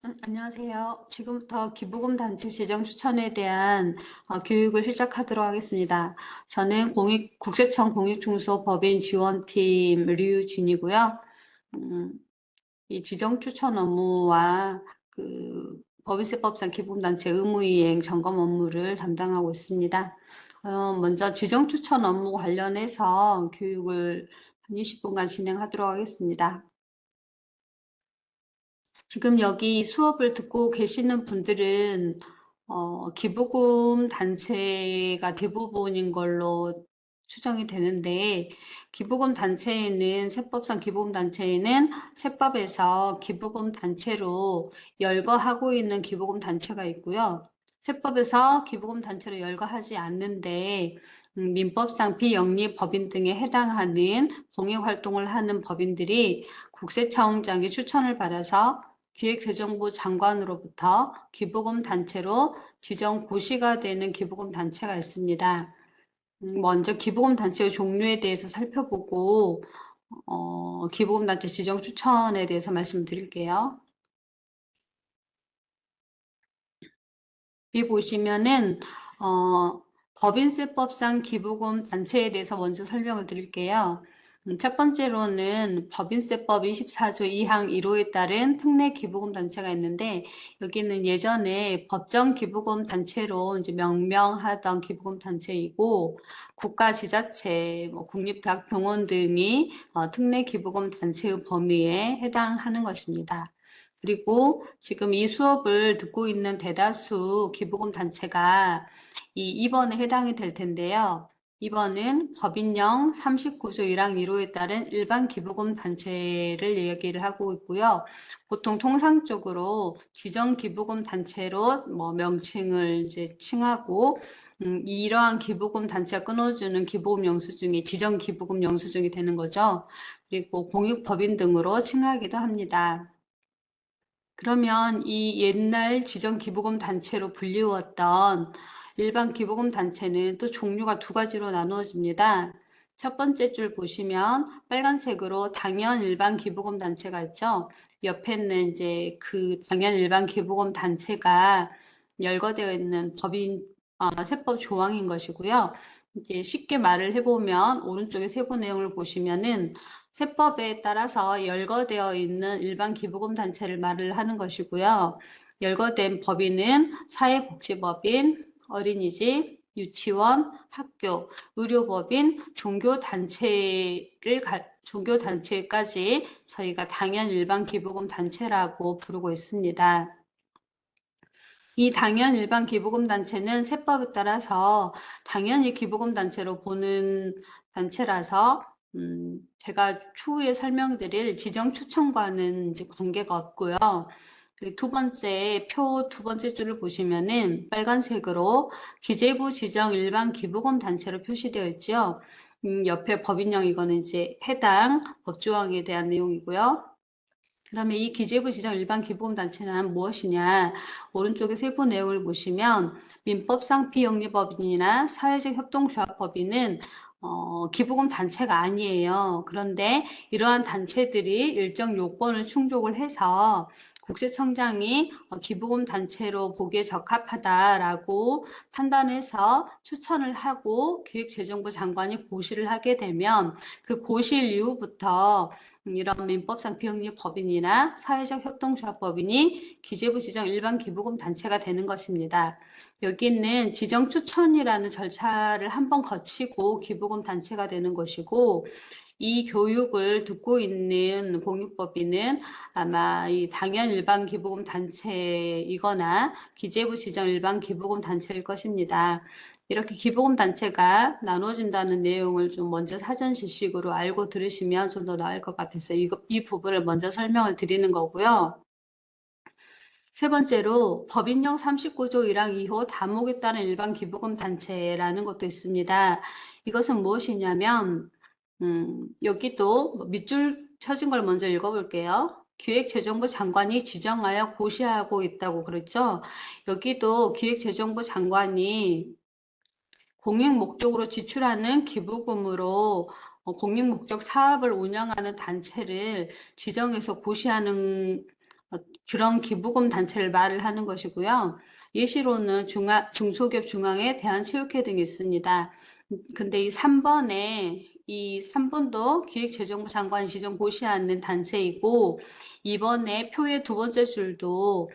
안녕하세요. 지금부터 기부금 단체 지정 추천에 대한 교육을 시작하도록 하겠습니다. 저는 국세청 공익중소법인 지원팀 류진이고요. 음, 이 지정 추천 업무와 법인세법상 기부금 단체 의무이행 점검 업무를 담당하고 있습니다. 먼저 지정 추천 업무 관련해서 교육을 한 20분간 진행하도록 하겠습니다. 지금 여기 수업을 듣고 계시는 분들은 기부금 단체가 대부분인 걸로 추정이 되는데, 기부금 단체에는, 세법상 기부금 단체에는 세법에서 기부금 단체로 열거하고 있는 기부금 단체가 있고요. 세법에서 기부금 단체로 열거하지 않는데, 민법상 비영리 법인 등에 해당하는 공익활동을 하는 법인들이 국세청장의 추천을 받아서 기획재정부 장관으로부터 기부금 단체로 지정 고시가 되는 기부금 단체가 있습니다. 먼저 기부금 단체의 종류에 대해서 살펴보고 기부금 단체 지정 추천에 대해서 말씀드릴게요. 여기 보시면은 법인세법상 기부금 단체에 대해서 먼저 설명을 드릴게요. 첫 번째로는 법인세법 24조 2항 1호에 따른 특례 기부금 단체가 있는데, 여기는 예전에 법정 기부금 단체로 이제 명명하던 기부금 단체이고, 국가 지자체, 국립대학 병원 등이 특례 기부금 단체의 범위에 해당하는 것입니다. 그리고 지금 이 수업을 듣고 있는 대다수 기부금 단체가 이 2번에 해당이 될 텐데요. 2번은 법인령 39조 1항 1호에 따른 일반 기부금 단체를 얘기를 하고 있고요. 보통 통상적으로 지정 기부금 단체로 명칭을 이제 칭하고, 이러한 기부금 단체가 끊어주는 기부금 영수증이 지정 기부금 영수증이 되는 거죠. 그리고 공익법인 등으로 칭하기도 합니다. 그러면 이 옛날 지정 기부금 단체로 불리웠던 일반 기부금 단체는 또 종류가 두 가지로 나누어집니다. 첫 번째 줄 보시면 빨간색으로 당연 일반 기부금 단체가 있죠. 옆에는 이제 그 당연 일반 기부금 단체가 열거되어 있는 세법 조항인 것이고요. 이제 쉽게 말을 해보면 오른쪽에 세부 내용을 보시면은 세법에 따라서 열거되어 있는 일반 기부금 단체를 말을 하는 것이고요. 열거된 법인은 사회복지법인, 어린이집, 유치원, 학교, 의료법인, 종교단체까지 저희가 당연 일반 기부금 단체라고 부르고 있습니다. 이 당연 일반 기부금 단체는 세법에 따라서 당연히 기부금 단체로 보는 단체라서 제가 추후에 설명드릴 지정 추천과는 이제 관계가 없고요. 두 번째 두 번째 줄을 보시면은 빨간색으로 기재부 지정 일반 기부금 단체로 표시되어 있죠. 옆에 법인령 이거는 이제 해당 법조항에 대한 내용이고요. 그러면 이 기재부 지정 일반 기부금 단체는 무엇이냐? 오른쪽에 세부 내용을 보시면 민법상 비영리법인이나 사회적 협동조합법인은 기부금 단체가 아니에요. 그런데 이러한 단체들이 일정 요건을 충족을 해서 국세청장이 기부금 단체로 보기에 적합하다라고 판단해서 추천을 하고 기획재정부 장관이 고시를 하게 되면 그 고시일 이후부터 이런 민법상 비영리 법인이나 사회적 협동조합법인이 기재부 지정 일반 기부금 단체가 되는 것입니다. 여기는 지정 추천이라는 절차를 한번 거치고 기부금 단체가 되는 것이고, 이 교육을 듣고 있는 공익법인은 아마 이 당연 일반 기부금 단체이거나 기재부 지정 일반 기부금 단체일 것입니다. 이렇게 기부금 단체가 나눠진다는 내용을 좀 먼저 사전 지식으로 알고 들으시면 좀 더 나을 것 같아서 이 부분을 먼저 설명을 드리는 거고요. 세 번째로 법인령 39조 1항 2호 다목에 따른 일반 기부금 단체라는 것도 있습니다. 이것은 무엇이냐면 여기도 밑줄 쳐진 걸 먼저 읽어볼게요. 기획재정부 장관이 지정하여 고시하고 있다고 그랬죠. 여기도 기획재정부 장관이 공익 목적으로 지출하는 기부금으로 공익 목적 사업을 운영하는 단체를 지정해서 고시하는 그런 기부금 단체를 말을 하는 것이고요. 예시로는 중소기업 중앙회, 대한체육회 등이 있습니다. 근데 이 3번도 기획재정부 장관이 지정 고시하는 단체이고, 이번에 표의 두 번째 줄도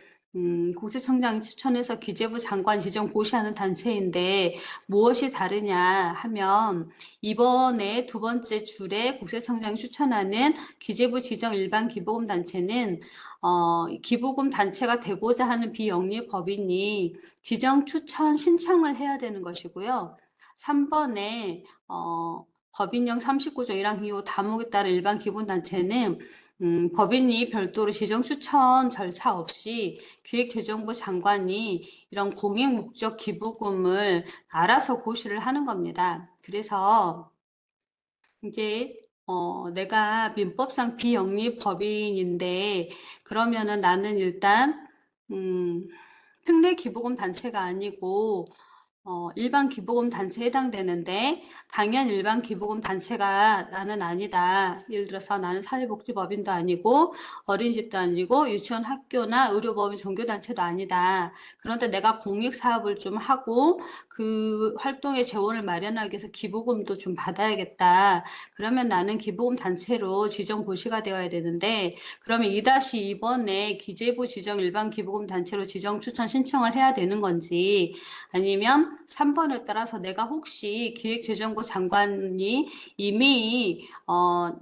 국세청장이 추천해서 기재부 장관 지정 고시하는 단체인데 무엇이 다르냐 하면, 이번에 두 번째 줄에 국세청장이 추천하는 기재부 지정 일반 기부금 단체는 기부금 단체가 되고자 하는 비영리법인이 지정 추천 신청을 해야 되는 것이고요. 3번에 법인령 39조 1항 2호 다목에 따른 일반 기부단체는 법인이 별도로 지정 추천 절차 없이 기획재정부 장관이 이런 공익 목적 기부금을 알아서 고시를 하는 겁니다. 그래서 이제 내가 민법상 비영리법인인데 그러면은 나는 일단 특례 기부금 단체가 아니고 일반 기부금 단체에 해당되는데, 당연 일반 기부금 단체가 나는 아니다. 예를 들어서 나는 사회복지법인도 아니고 어린이집도 아니고 유치원, 학교나 의료법인, 종교단체도 아니다. 그런데 내가 공익사업을 좀 하고 그 활동에 재원을 마련하기 위해서 기부금도 좀 받아야겠다. 그러면 나는 기부금 단체로 지정 고시가 되어야 되는데, 그러면 2-2번에 기재부 지정 일반 기부금 단체로 지정 추천 신청을 해야 되는 건지, 아니면 3번에 따라서 내가 혹시 기획재정부 장관이 이미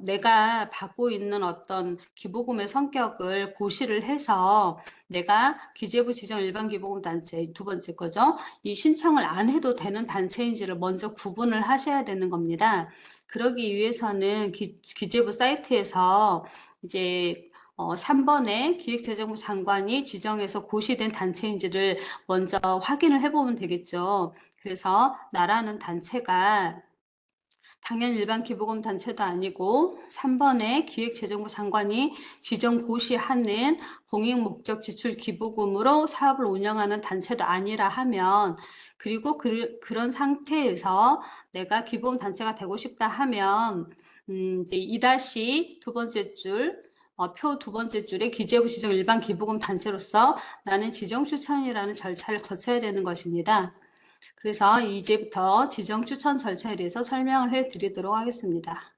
내가 받고 있는 어떤 기부금의 성격을 고시를 해서 내가 기재부 지정 일반 기부금 단체, 두 번째 거죠. 이 신청을 안 해도 되는 단체인지를 먼저 구분을 하셔야 되는 겁니다. 그러기 위해서는 기재부 사이트에서 이제 3번에 기획재정부 장관이 지정해서 고시된 단체인지를 먼저 확인을 해보면 되겠죠. 그래서 나라는 단체가 당연 일반 기부금 단체도 아니고 3번에 기획재정부 장관이 지정 고시하는 공익 목적 지출 기부금으로 사업을 운영하는 단체도 아니라 하면, 그리고 그런 상태에서 내가 기부금 단체가 되고 싶다 하면 이제 2- 두 번째 줄 표 두 번째 줄에 기재부 지정 일반 기부금 단체로서 나는 지정 추천이라는 절차를 거쳐야 되는 것입니다. 그래서 이제부터 지정 추천 절차에 대해서 설명을 해드리도록 하겠습니다.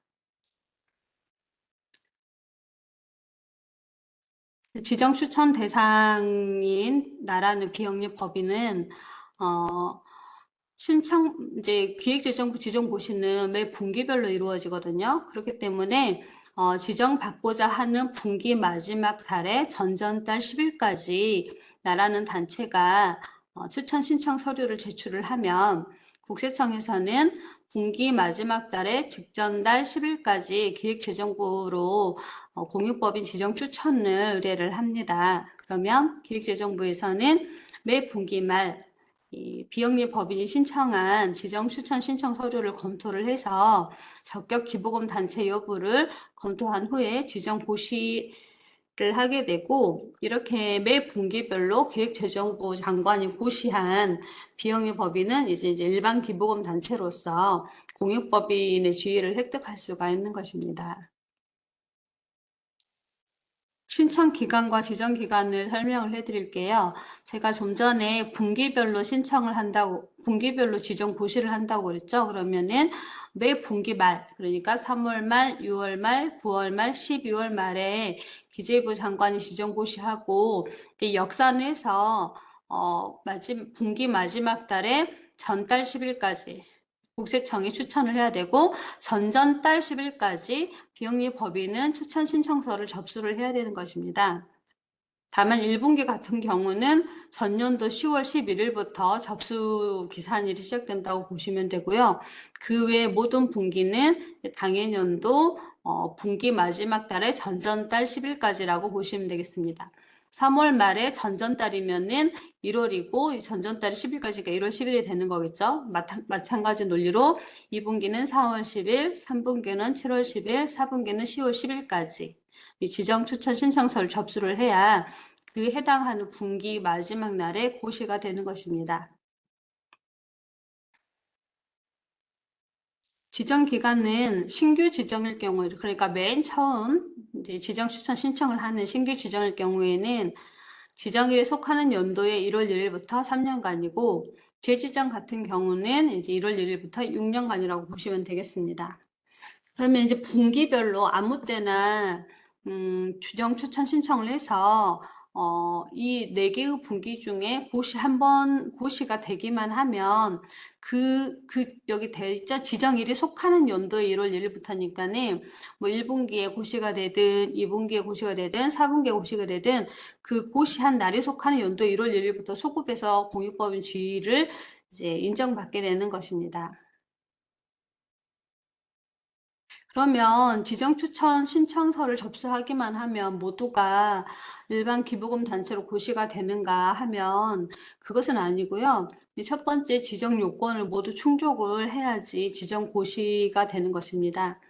지정 추천 대상인 나라는 비영리법인은 이제 기획재정부 지정 고시는 매 분기별로 이루어지거든요. 그렇기 때문에 지정받고자 하는 분기 마지막 달에 전전달 10일까지 나라는 단체가 추천 신청 서류를 제출을 하면, 국세청에서는 분기 마지막 달에 직전달 10일까지 기획재정부로 공익법인 지정 추천을 의뢰를 합니다. 그러면 기획재정부에서는 매 분기 말 비영리 법인이 신청한 지정 추천 신청 서류를 검토를 해서 적격 기부금 단체 여부를 검토한 후에 지정 고시를 하게 되고, 이렇게 매 분기별로 기획재정부 장관이 고시한 비영리 법인은 이제 일반 기부금 단체로서 공익법인의 지위를 획득할 수가 있는 것입니다. 신청 기간과 지정 기간을 설명을 해드릴게요. 제가 좀 전에 분기별로 분기별로 지정 고시를 한다고 그랬죠. 그러면은 매 분기 말, 그러니까 3월 말, 6월 말, 9월 말, 12월 말에 기재부 장관이 지정 고시하고, 역산해서 분기 마지막 달에 전달 10일까지 국세청이 추천을 해야 되고, 전전달 10일까지 비영리 법인은 추천 신청서를 접수를 해야 되는 것입니다. 다만 1분기 같은 경우는 전년도 10월 11일부터 접수 기산일이 시작된다고 보시면 되고요. 그 외 모든 분기는 당해년도 분기 마지막 달에 전전달 10일까지라고 보시면 되겠습니다. 3월 말에 전전달이면은 1월이고 전전달이 10일까지니까 1월 10일이 되는 거겠죠. 마찬가지 논리로 2분기는 4월 10일, 3분기는 7월 10일, 4분기는 10월 10일까지 이 지정 추천 신청서를 접수를 해야 그 해당하는 분기 마지막 날에 고시가 되는 것입니다. 지정 기간은 신규 지정일 경우, 그러니까 맨 처음 이제 지정 추천 신청을 하는 신규 지정일 경우에는 지정일에 속하는 연도의 1월 1일부터 3년간이고, 재지정 같은 경우는 이제 1월 1일부터 6년간이라고 보시면 되겠습니다. 그러면 이제 분기별로 아무 때나 주정 추천 신청을 해서 이 4개의 분기 중에 고시가 되기만 하면 여기 돼 있죠? 지정일이 속하는 연도의 1월 1일부터니까는 뭐 1분기에 고시가 되든 2분기에 고시가 되든 4분기에 고시가 되든 그 고시한 날이 속하는 연도의 1월 1일부터 소급해서 공익법인 주의를 이제 인정받게 되는 것입니다. 그러면 지정 추천 신청서를 접수하기만 하면 모두가 일반 기부금 단체로 고시가 되는가 하면 그것은 아니고요. 첫 번째 지정 요건을 모두 충족을 해야지 지정 고시가 되는 것입니다.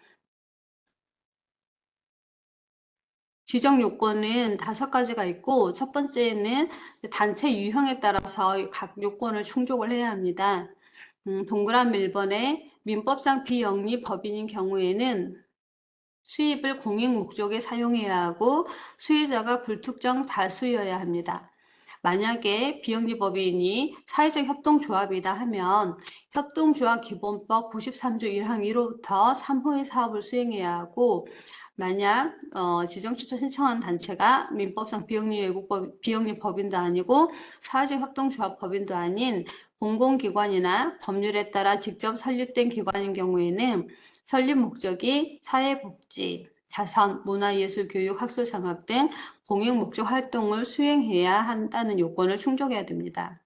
지정 요건은 5가지가 있고, 첫 번째는 단체 유형에 따라서 각 요건을 충족을 해야 합니다. 동그라미 1번에 민법상 비영리 법인인 경우에는 수입을 공익 목적에 사용해야 하고 수혜자가 불특정 다수여야 합니다. 만약에 비영리법인이 사회적 협동조합이다 하면 협동조합 기본법 93조 1항 1호부터 3호의 사업을 수행해야 하고, 만약 지정추천 신청한 단체가 민법상 비영리법인도 아니고 사회적 협동조합 법인도 아닌 공공기관이나 법률에 따라 직접 설립된 기관인 경우에는 설립 목적이 사회복지, 자선, 문화예술, 교육, 학술, 장학 등 공익 목적 활동을 수행해야 한다는 요건을 충족해야 됩니다.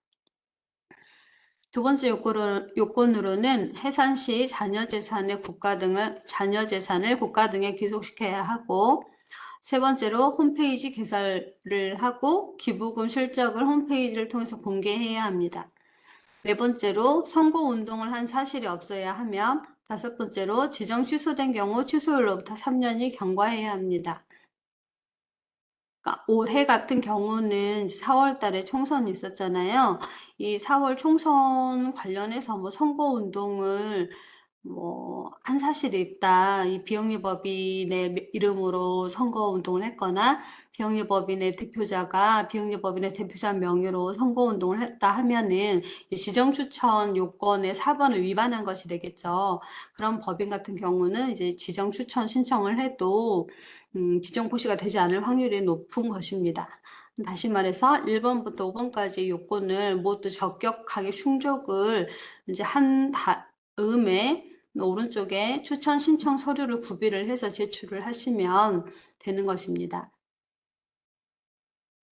두 번째 요건으로는 해산 시 자녀재산을 국가 등에 귀속시켜야 하고, 세 번째로 홈페이지 개설을 하고 기부금 실적을 홈페이지를 통해서 공개해야 합니다. 네 번째로 선거운동을 한 사실이 없어야 하며, 다섯 번째로 지정 취소된 경우 취소일로부터 3년이 경과해야 합니다. 그러니까 올해 같은 경우는 4월 달에 총선이 있었잖아요. 이 4월 총선 관련해서 뭐 선거운동을 한 사실이 있다. 이 비영리법인의 이름으로 선거운동을 했거나 비영리법인의 대표자 명의로 선거운동을 했다 하면은 지정추천 요건의 4번을 위반한 것이 되겠죠. 그런 법인 같은 경우는 이제 지정추천 신청을 해도 지정고시가 되지 않을 확률이 높은 것입니다. 다시 말해서 1번부터 5번까지 요건을 모두 적격하게 충족을 이제 한 다음에 오른쪽에 추천 신청 서류를 구비를 해서 제출을 하시면 되는 것입니다.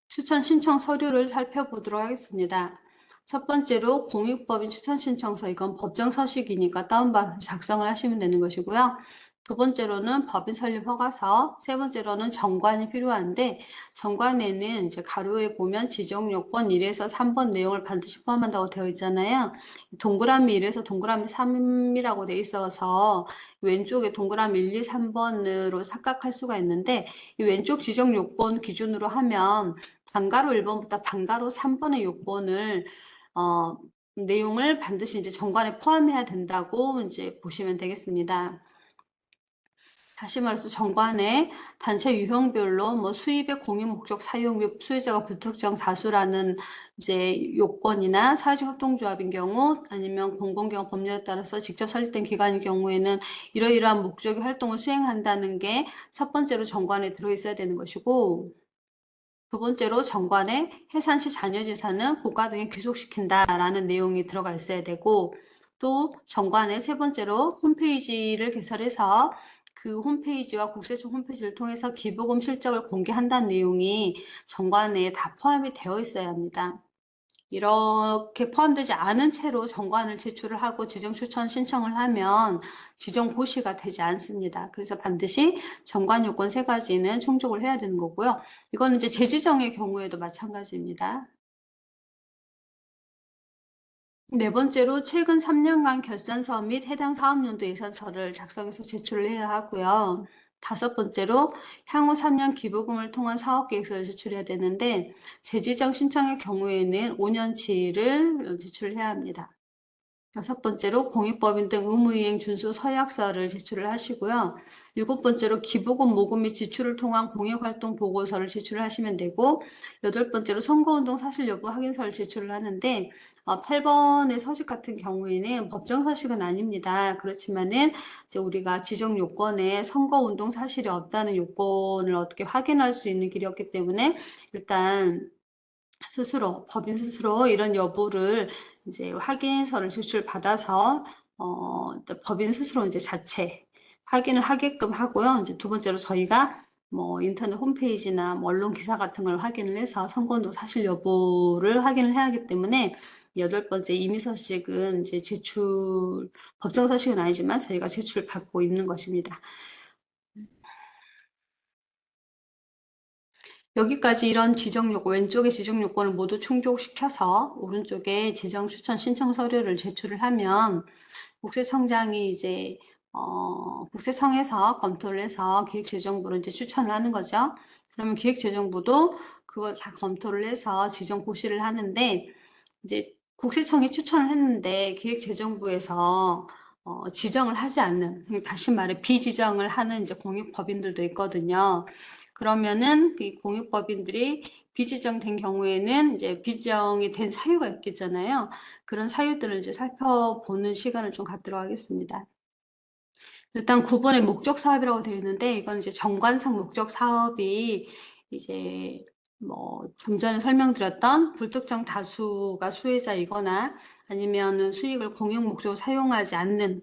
추천 신청 서류를 살펴보도록 하겠습니다. 첫 번째로 공익법인 추천 신청서, 이건 법정 서식이니까 다운받아서 작성을 하시면 되는 것이고요. 두 번째로는 법인 설립 허가서, 세 번째로는 정관이 필요한데, 정관에는 이제 가로에 보면 지정 요건 1에서 3번 내용을 반드시 포함한다고 되어 있잖아요. 동그라미 1에서 동그라미 3이라고 되어 있어서 왼쪽에 동그라미 1, 2, 3번으로 착각할 수가 있는데, 이 왼쪽 지정 요건 기준으로 하면 방가로 1번부터 방가로 3번의 요건을 내용을 반드시 이제 정관에 포함해야 된다고 이제 보시면 되겠습니다. 다시 말해서 정관에 단체 유형별로 뭐 수입의 공익 목적 사용 및 수혜자가 불특정 다수라는 이제 요건이나 사회적 협동조합인 경우, 아니면 공공기관 법률에 따라서 직접 설립된 기관인 경우에는 이러이러한 목적의 활동을 수행한다는 게 첫 번째로 정관에 들어있어야 되는 것이고, 두 번째로 정관에 해산 시 자녀재산은 국가 등에 귀속시킨다라는 내용이 들어가 있어야 되고, 또 정관에 세 번째로 홈페이지를 개설해서 그 홈페이지와 국세청 홈페이지를 통해서 기부금 실적을 공개한다는 내용이 정관에 다 포함이 되어 있어야 합니다. 이렇게 포함되지 않은 채로 정관을 제출을 하고 지정 추천 신청을 하면 지정 고시가 되지 않습니다. 그래서 반드시 정관 요건 3가지는 충족을 해야 되는 거고요. 이거는 이제 재지정의 경우에도 마찬가지입니다. 네 번째로 최근 3년간 결산서 및 해당 사업연도 예산서를 작성해서 제출을 해야 하고요. 다섯 번째로 향후 3년 기부금을 통한 사업계획서를 제출해야 되는데, 재지정 신청의 경우에는 5년치를 제출해야 합니다. 6번째로 공익법인 등 의무이행 준수 서약서를 제출을 하시고요. 7번째로 기부금, 모금 및 지출을 통한 공익활동 보고서를 제출을 하시면 되고, 8번째로 선거운동 사실 여부 확인서를 제출을 하는데, 8번의 서식 같은 경우에는 법정 서식은 아닙니다. 그렇지만은 이제 우리가 지정 요건에 선거운동 사실이 없다는 요건을 어떻게 확인할 수 있는 길이었기 때문에 일단 스스로, 법인 스스로 이런 여부를 이제 확인서를 제출받아서, 법인 스스로 이제 자체 확인을 하게끔 하고요. 이제 두 번째로 저희가 뭐 인터넷 홈페이지나 뭐 언론 기사 같은 걸 확인을 해서 선거운동 사실 여부를 확인을 해야 하기 때문에 8번째 임의서식은 이제 법정 서식은 아니지만 저희가 제출받고 있는 것입니다. 여기까지 이런 지정 요건, 왼쪽의 지정 요건을 모두 충족시켜서 오른쪽에 재정 추천 신청 서류를 제출을 하면 국세청장이 이제 국세청에서 검토를 해서 기획재정부로 이제 추천을 하는 거죠. 그러면 기획재정부도 그걸 다 검토를 해서 지정 고시를 하는데 이제 국세청이 추천을 했는데 기획재정부에서 지정을 하지 않는, 다시 말해 비지정을 하는 이제 공익법인들도 있거든요. 그러면은 이 공익법인들이 비지정된 경우에는 이제 비지정이 된 사유가 있겠잖아요. 그런 사유들을 이제 살펴보는 시간을 좀 갖도록 하겠습니다. 일단 9번에 목적 사업이라고 되어 있는데 이건 이제 정관상 목적 사업이 이제 뭐 좀 전에 설명드렸던 불특정 다수가 수혜자이거나 아니면은 수익을 공용 목적으로 사용하지 않는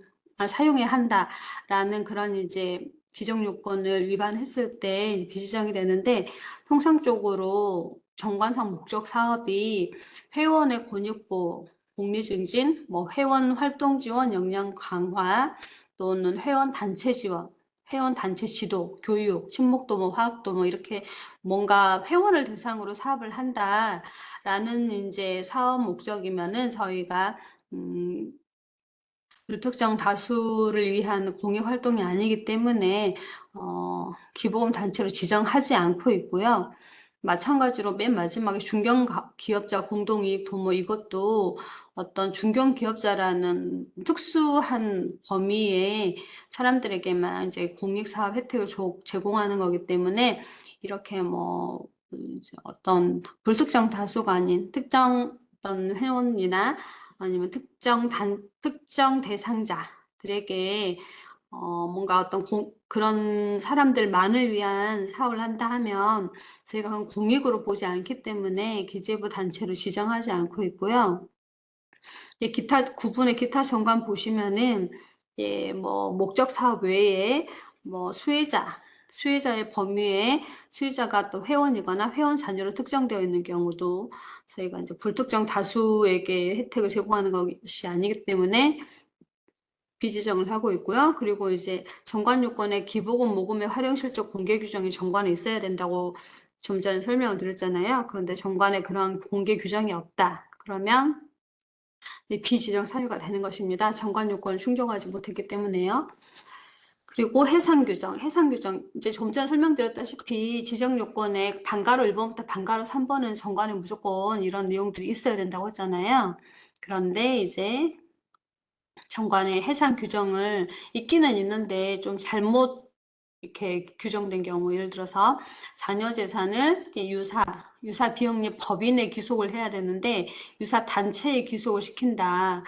사용해야 한다라는 그런 이제 지정 요건을 위반했을 때 비지정이 되는데 통상적으로 정관상 목적 사업이 회원의 권익보 복리 증진, 뭐 회원 활동 지원, 역량 강화 또는 회원 단체 지원, 회원 단체 지도, 교육, 친목도 뭐 화학도 뭐 이렇게 뭔가 회원을 대상으로 사업을 한다라는 이제 사업 목적이면은 저희가 불특정 다수를 위한 공익 활동이 아니기 때문에 기부금 단체로 지정하지 않고 있고요. 마찬가지로 맨 마지막에 중견기업자 공동이익 도모 이것도 어떤 중견기업자라는 특수한 범위의 사람들에게만 이제 공익사업 혜택을 제공하는 거기 때문에 이렇게 뭐 이제 어떤 불특정 다수가 아닌 특정 어떤 회원이나 아니면 특정 대상자들에게 뭔가 어떤 그런 사람들만을 위한 사업을 한다 하면 저희가 그건 공익으로 보지 않기 때문에 기재부 단체로 지정하지 않고 있고요. 기타 구분의 기타 정관 보시면은 뭐 목적 사업 외에 뭐 수혜자의 범위에 수혜자가 또 회원이거나 회원 자녀로 특정되어 있는 경우도 저희가 이제 불특정 다수에게 혜택을 제공하는 것이 아니기 때문에 비지정을 하고 있고요. 그리고 이제 정관 요건에 기부금 모금의 활용 실적 공개 규정이 정관에 있어야 된다고 좀 전에 설명을 드렸잖아요. 그런데 정관에 그런 공개 규정이 없다. 그러면 비지정 사유가 되는 것입니다. 정관 요건을 충족하지 못했기 때문에요. 그리고 해상 규정, 이제 좀 전에 설명드렸다시피 지정 요건에 반가로 1번부터 반가로 3번은 정관에 무조건 이런 내용들이 있어야 된다고 했잖아요. 그런데 이제 정관에 해상 규정을 있기는 있는데 좀 잘못 이렇게 규정된 경우, 예를 들어서 자녀 재산을 유사 비영리 법인에 기속을 해야 되는데 유사 단체에 기속을 시킨다라고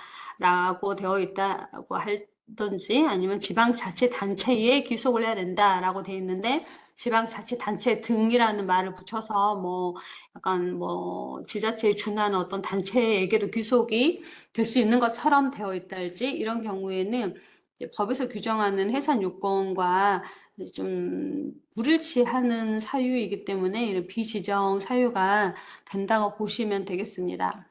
되어 있다고 할든지 아니면 지방자치단체에 기속을 해야 된다라고 되어 있는데 지방자치단체 등이라는 말을 붙여서 뭐 약간 뭐 지자체에 준하는 어떤 단체에게도 귀속이 될 수 있는 것처럼 되어 있달지 이런 경우에는 법에서 규정하는 해산 요건과 좀 불일치하는 사유이기 때문에 이런 비지정 사유가 된다고 보시면 되겠습니다.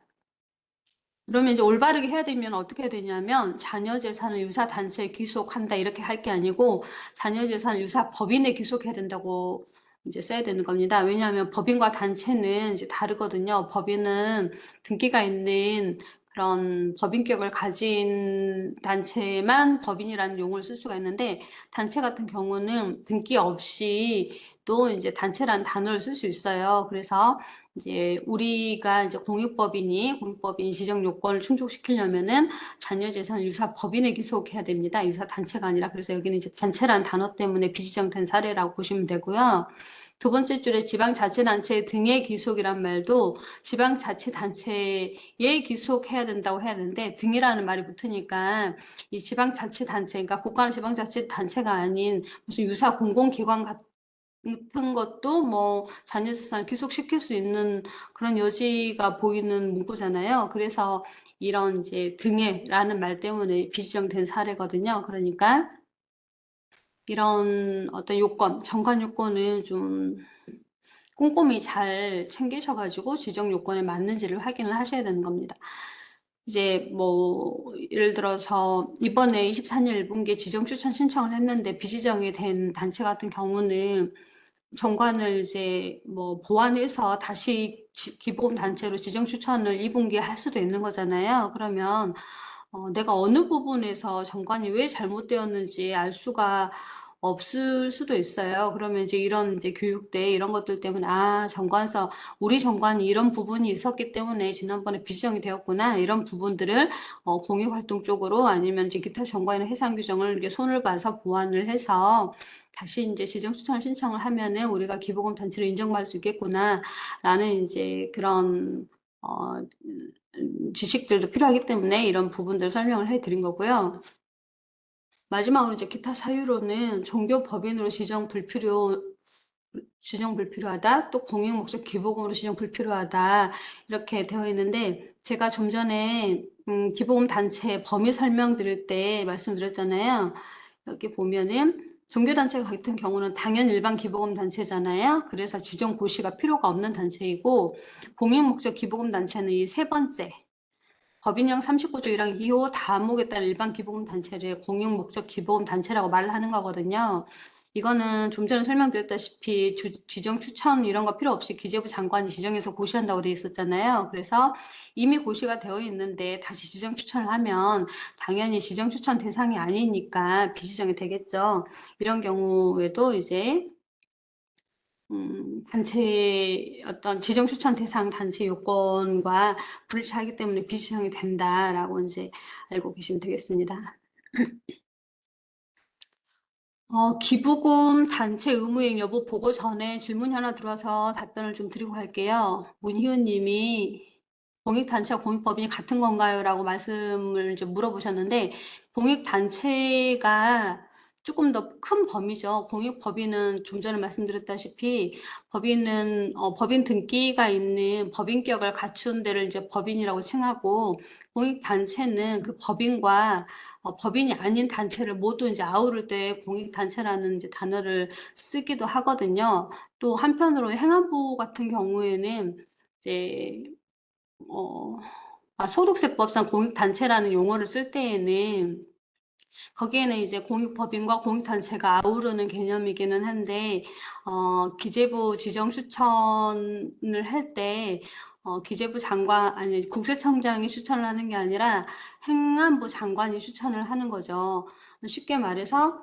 그러면 이제 올바르게 해야 되면 어떻게 해야 되냐면 자녀 재산을 유사 단체에 귀속한다 이렇게 할 게 아니고 자녀 재산을 유사 법인에 귀속해야 된다고 이제 써야 되는 겁니다. 왜냐하면 법인과 단체는 이제 다르거든요. 법인은 등기가 있는 그런 법인격을 가진 단체만 법인이라는 용어를 쓸 수가 있는데 단체 같은 경우는 등기 없이 또 이제 단체라는 단어를 쓸 수 있어요. 그래서 이제 우리가 이제 공익법인이 지정 요건을 충족시키려면은 자녀재산 유사 법인에 기속해야 됩니다. 유사 단체가 아니라. 그래서 여기는 이제 단체라는 단어 때문에 비지정된 사례라고 보시면 되고요. 두 번째 줄에 지방자치단체 등의 기속이란 말도 지방자치단체에 기속해야 된다고 해야 되는데 등이라는 말이 붙으니까 이 지방자치단체, 그러니까 국가는 지방자치단체가 아닌 무슨 유사 공공기관 같은 것도 뭐 자녀재산을 기속시킬 수 있는 그런 여지가 보이는 문구잖아요. 그래서 이런 이제 등에라는 말 때문에 비지정된 사례거든요. 그러니까 이런 어떤 요건, 정관 요건을 좀 꼼꼼히 잘 챙기셔가지고 지정 요건에 맞는지를 확인을 하셔야 되는 겁니다. 이제 뭐 예를 들어서 이번에 24년 1분기에 지정 추천 신청을 했는데 비지정이 된 단체 같은 경우는 정관을 이제 뭐 보완해서 다시 기본 단체로 지정 추천을 2분기에 할 수도 있는 거잖아요. 그러면 내가 어느 부분에서 정관이 왜 잘못되었는지 알 수가 없을 수도 있어요. 그러면 이제 이런 이제 교육대 이런 것들 때문에 정관서 우리 정관이 이런 부분이 있었기 때문에 지난번에 비지정이 되었구나 이런 부분들을 공익활동 쪽으로 아니면 이제 기타 정관이나 해상 규정을 이렇게 손을 봐서 보완을 해서 다시 이제 지정 추천을 신청을 하면은 우리가 기부금 단체로 인정받을 수 있겠구나라는 이제 그런 지식들도 필요하기 때문에 이런 부분들 설명을 해드린 거고요. 마지막으로 이제 기타 사유로는 종교 법인으로 지정 불필요하다, 또 공익 목적 기부금으로 지정 불필요하다 이렇게 되어 있는데 제가 좀 전에 기부금 단체 범위 설명드릴 때 말씀드렸잖아요. 여기 보면은 종교단체 같은 경우는 당연 일반 기부금 단체잖아요. 그래서 지정 고시가 필요가 없는 단체이고 공익 목적 기부금 단체는 이 세 번째 법인형 39조 1항 2호 다목에 따른 일반 기부금 단체를 공익 목적 기부금 단체라고 말을 하는 거거든요. 이거는 좀 전에 설명드렸다시피 지정 추천 이런 거 필요 없이 기재부 장관이 지정해서 고시한다고 되어 있었잖아요. 그래서 이미 고시가 되어 있는데 다시 지정 추천을 하면 당연히 지정 추천 대상이 아니니까 비지정이 되겠죠. 이런 경우에도 이제 단체 어떤 지정 추천 대상 단체 요건과 불일치하기 때문에 비지정이 된다라고 이제 알고 계시면 되겠습니다. 기부금 단체 의무이행 여부 보고 전에 질문이 하나 들어와서 답변을 좀 드리고 갈게요. 문희훈 님이 공익단체와 공익법인이 같은 건가요? 라고 말씀을 이제 물어보셨는데, 공익단체가 조금 더 큰 범위죠. 공익법인은 좀 전에 말씀드렸다시피, 법인은, 법인 등기가 있는 법인격을 갖춘 데를 이제 법인이라고 칭하고, 공익단체는 그 법인과 법인이 아닌 단체를 모두 이제 아우를 때 공익단체라는 이제 단어를 쓰기도 하거든요. 또 한편으로 행안부 같은 경우에는 이제 소득세법상 공익단체라는 용어를 쓸 때에는 거기에는 이제 공익법인과 공익단체가 아우르는 개념이기는 한데 기재부 지정 추천을 할 때 기재부 장관 아니 국세청장이 추천을 하는 게 아니라 행안부 장관이 추천을 하는 거죠. 쉽게 말해서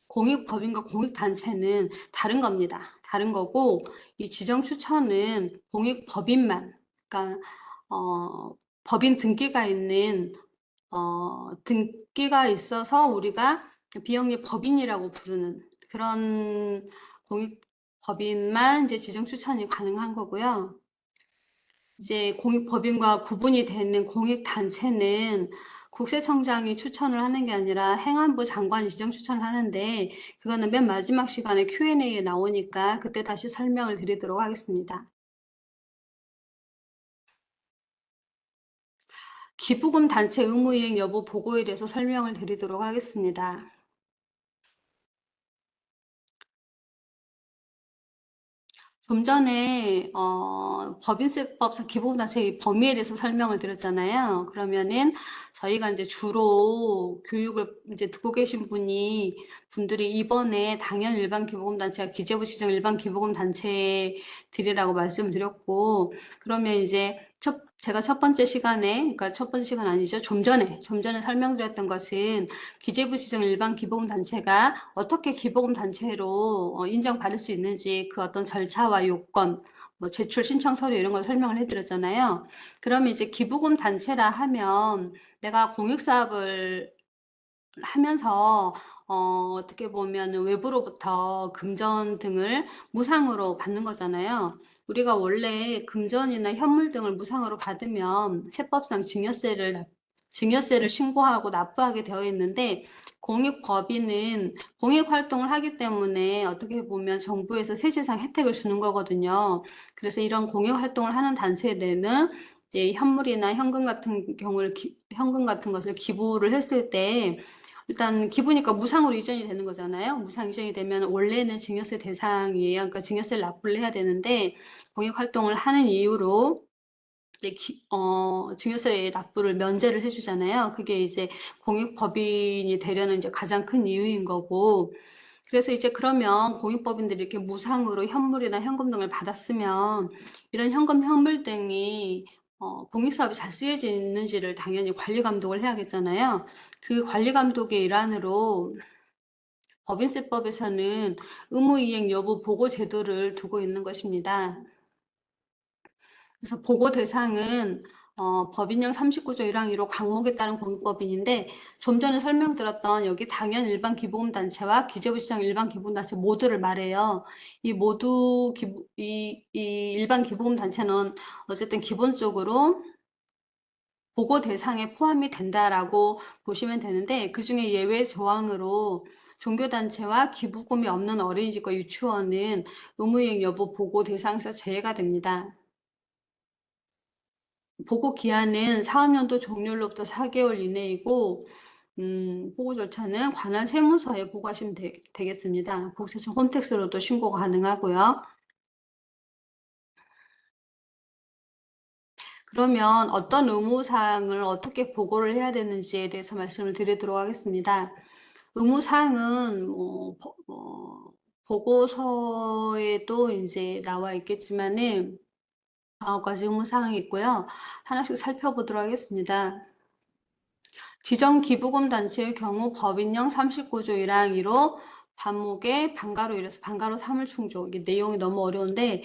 공익법인과 공익단체는 다른 겁니다. 다른 거고 이 지정 추천은 공익법인만 그러니까 법인 등기가 있는 등기가 있어서 우리가 비영리 법인이라고 부르는 그런 공익법인만 이제 지정 추천이 가능한 거고요. 이제 공익법인과 구분이 되는 공익단체는 국세청장이 추천을 하는 게 아니라 행안부 장관이 지정 추천을 하는데 그거는 맨 마지막 시간에 Q&A에 나오니까 그때 다시 설명을 드리도록 하겠습니다. 기부금 단체 의무이행 여부 보고에 대해서 설명을 드리도록 하겠습니다. 좀 전에 법인세법상 기부금단체 범위에 대해서 설명을 드렸잖아요. 그러면은 저희가 이제 주로 교육을 이제 듣고 계신 분들이 이번에 당연 일반 기부금단체가 기재부 지정 일반 기부금단체들이라고 말씀을 드렸고, 그러면 이제 제가 첫 번째 시간에, 그러니까 첫 번째 시간 아니죠. 좀 전에 설명드렸던 것은 기재부 지정 일반 기부금 단체가 어떻게 기부금 단체로 인정받을 수 있는지 그 어떤 절차와 요건, 뭐 제출 신청 서류 이런 걸 설명을 해드렸잖아요. 그러면 이제 기부금 단체라 하면 내가 공익사업을 하면서 어떻게 보면 외부로부터 금전 등을 무상으로 받는 거잖아요. 우리가 원래 금전이나 현물 등을 무상으로 받으면 세법상 증여세를 신고하고 납부하게 되어 있는데 공익법인은 공익활동을 하기 때문에 어떻게 보면 정부에서 세제상 혜택을 주는 거거든요. 그래서 이런 공익활동을 하는 단체들은 이제 현물이나 현금 같은 것을 기부를 했을 때 일단 기부니까 무상으로 이전이 되는 거잖아요. 무상 이전이 되면 원래는 증여세 대상이에요. 그러니까 증여세를 납부를 해야 되는데 공익 활동을 하는 이유로 이제 증여세 납부를 면제를 해주잖아요. 그게 이제 공익법인이 되려는 이제 가장 큰 이유인 거고. 그래서 이제 그러면 공익법인들이 이렇게 무상으로 현물이나 현금 등을 받았으면 이런 현금, 현물 등이 공익사업이 잘 쓰여지는지를 당연히 관리 감독을 해야겠잖아요. 그 관리 감독의 일환으로 법인세법에서는 의무이행 여부 보고 제도를 두고 있는 것입니다. 그래서 보고 대상은 법인령 39조 1항 1호 광목에 따른 공익법인인데 좀 전에 설명드렸던 여기 당연 일반 기부금 단체와 기재부 지정 일반 기부금 단체 모두를 말해요. 이 일반 기부금 단체는 어쨌든 기본적으로 보고 대상에 포함이 된다라고 보시면 되는데 그중에 예외 조항으로 종교단체와 기부금이 없는 어린이집과 유치원은 의무이행 여부 보고 대상에서 제외가 됩니다. 보고 기한은 사업년도 종료로부터 4개월 이내이고 보고 절차는 관할 세무서에 보고하시면 되겠습니다. 국세청 홈택스로도 신고가 가능하고요. 그러면 어떤 의무사항을 어떻게 보고를 해야 되는지에 대해서 말씀을 드리도록 하겠습니다. 의무사항은 보고서에도 이제 나와 있겠지만은 9가지 의무사항이 있고요. 하나씩 살펴보도록 하겠습니다. 지정기부금 단체의 경우 법인령 39조 1항 1호 반목의 반가로 1에서 반가로 3을 충족. 이게 내용이 너무 어려운데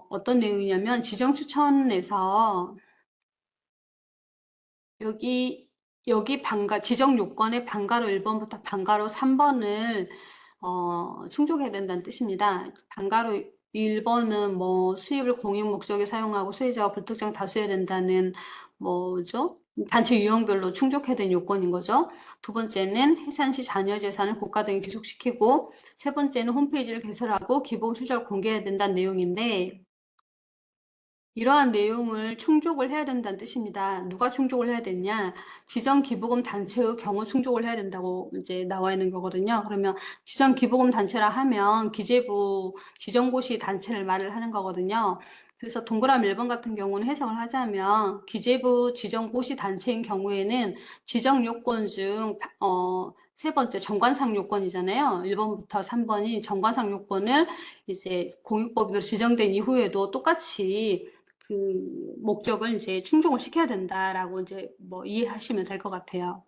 어떤 내용이냐면 지정추천에서 여기 지정 요건의 반가로 1번부터 반가로 3번을 충족해야 된다는 뜻입니다. 반가로 1번은 뭐 수입을 공익 목적에 사용하고 수혜자가 불특정 다수여야 된다는 뭐죠? 단체 유형별로 충족해야 되는 요건인 거죠. 두 번째는 해산시 자녀 재산을 국가 등에 귀속시키고 세 번째는 홈페이지를 개설하고 기본 수절 공개해야 된다는 내용인데 이러한 내용을 충족을 해야 된다는 뜻입니다. 누가 충족을 해야 되냐? 지정기부금 단체의 경우 충족을 해야 된다고 이제 나와 있는 거거든요. 그러면 지정기부금 단체라 하면 기재부 지정고시 단체를 말을 하는 거거든요. 그래서 동그라미 1번 같은 경우는 해석을 하자면 기재부 지정고시 단체인 경우에는 지정 요건 중 세 번째 정관상 요건이잖아요. 1번부터 3번이 정관상 요건을 이제 공익법으로 지정된 이후에도 똑같이 그 목적을 이제 충족을 시켜야 된다라고 이제 뭐 이해하시면 될 것 같아요.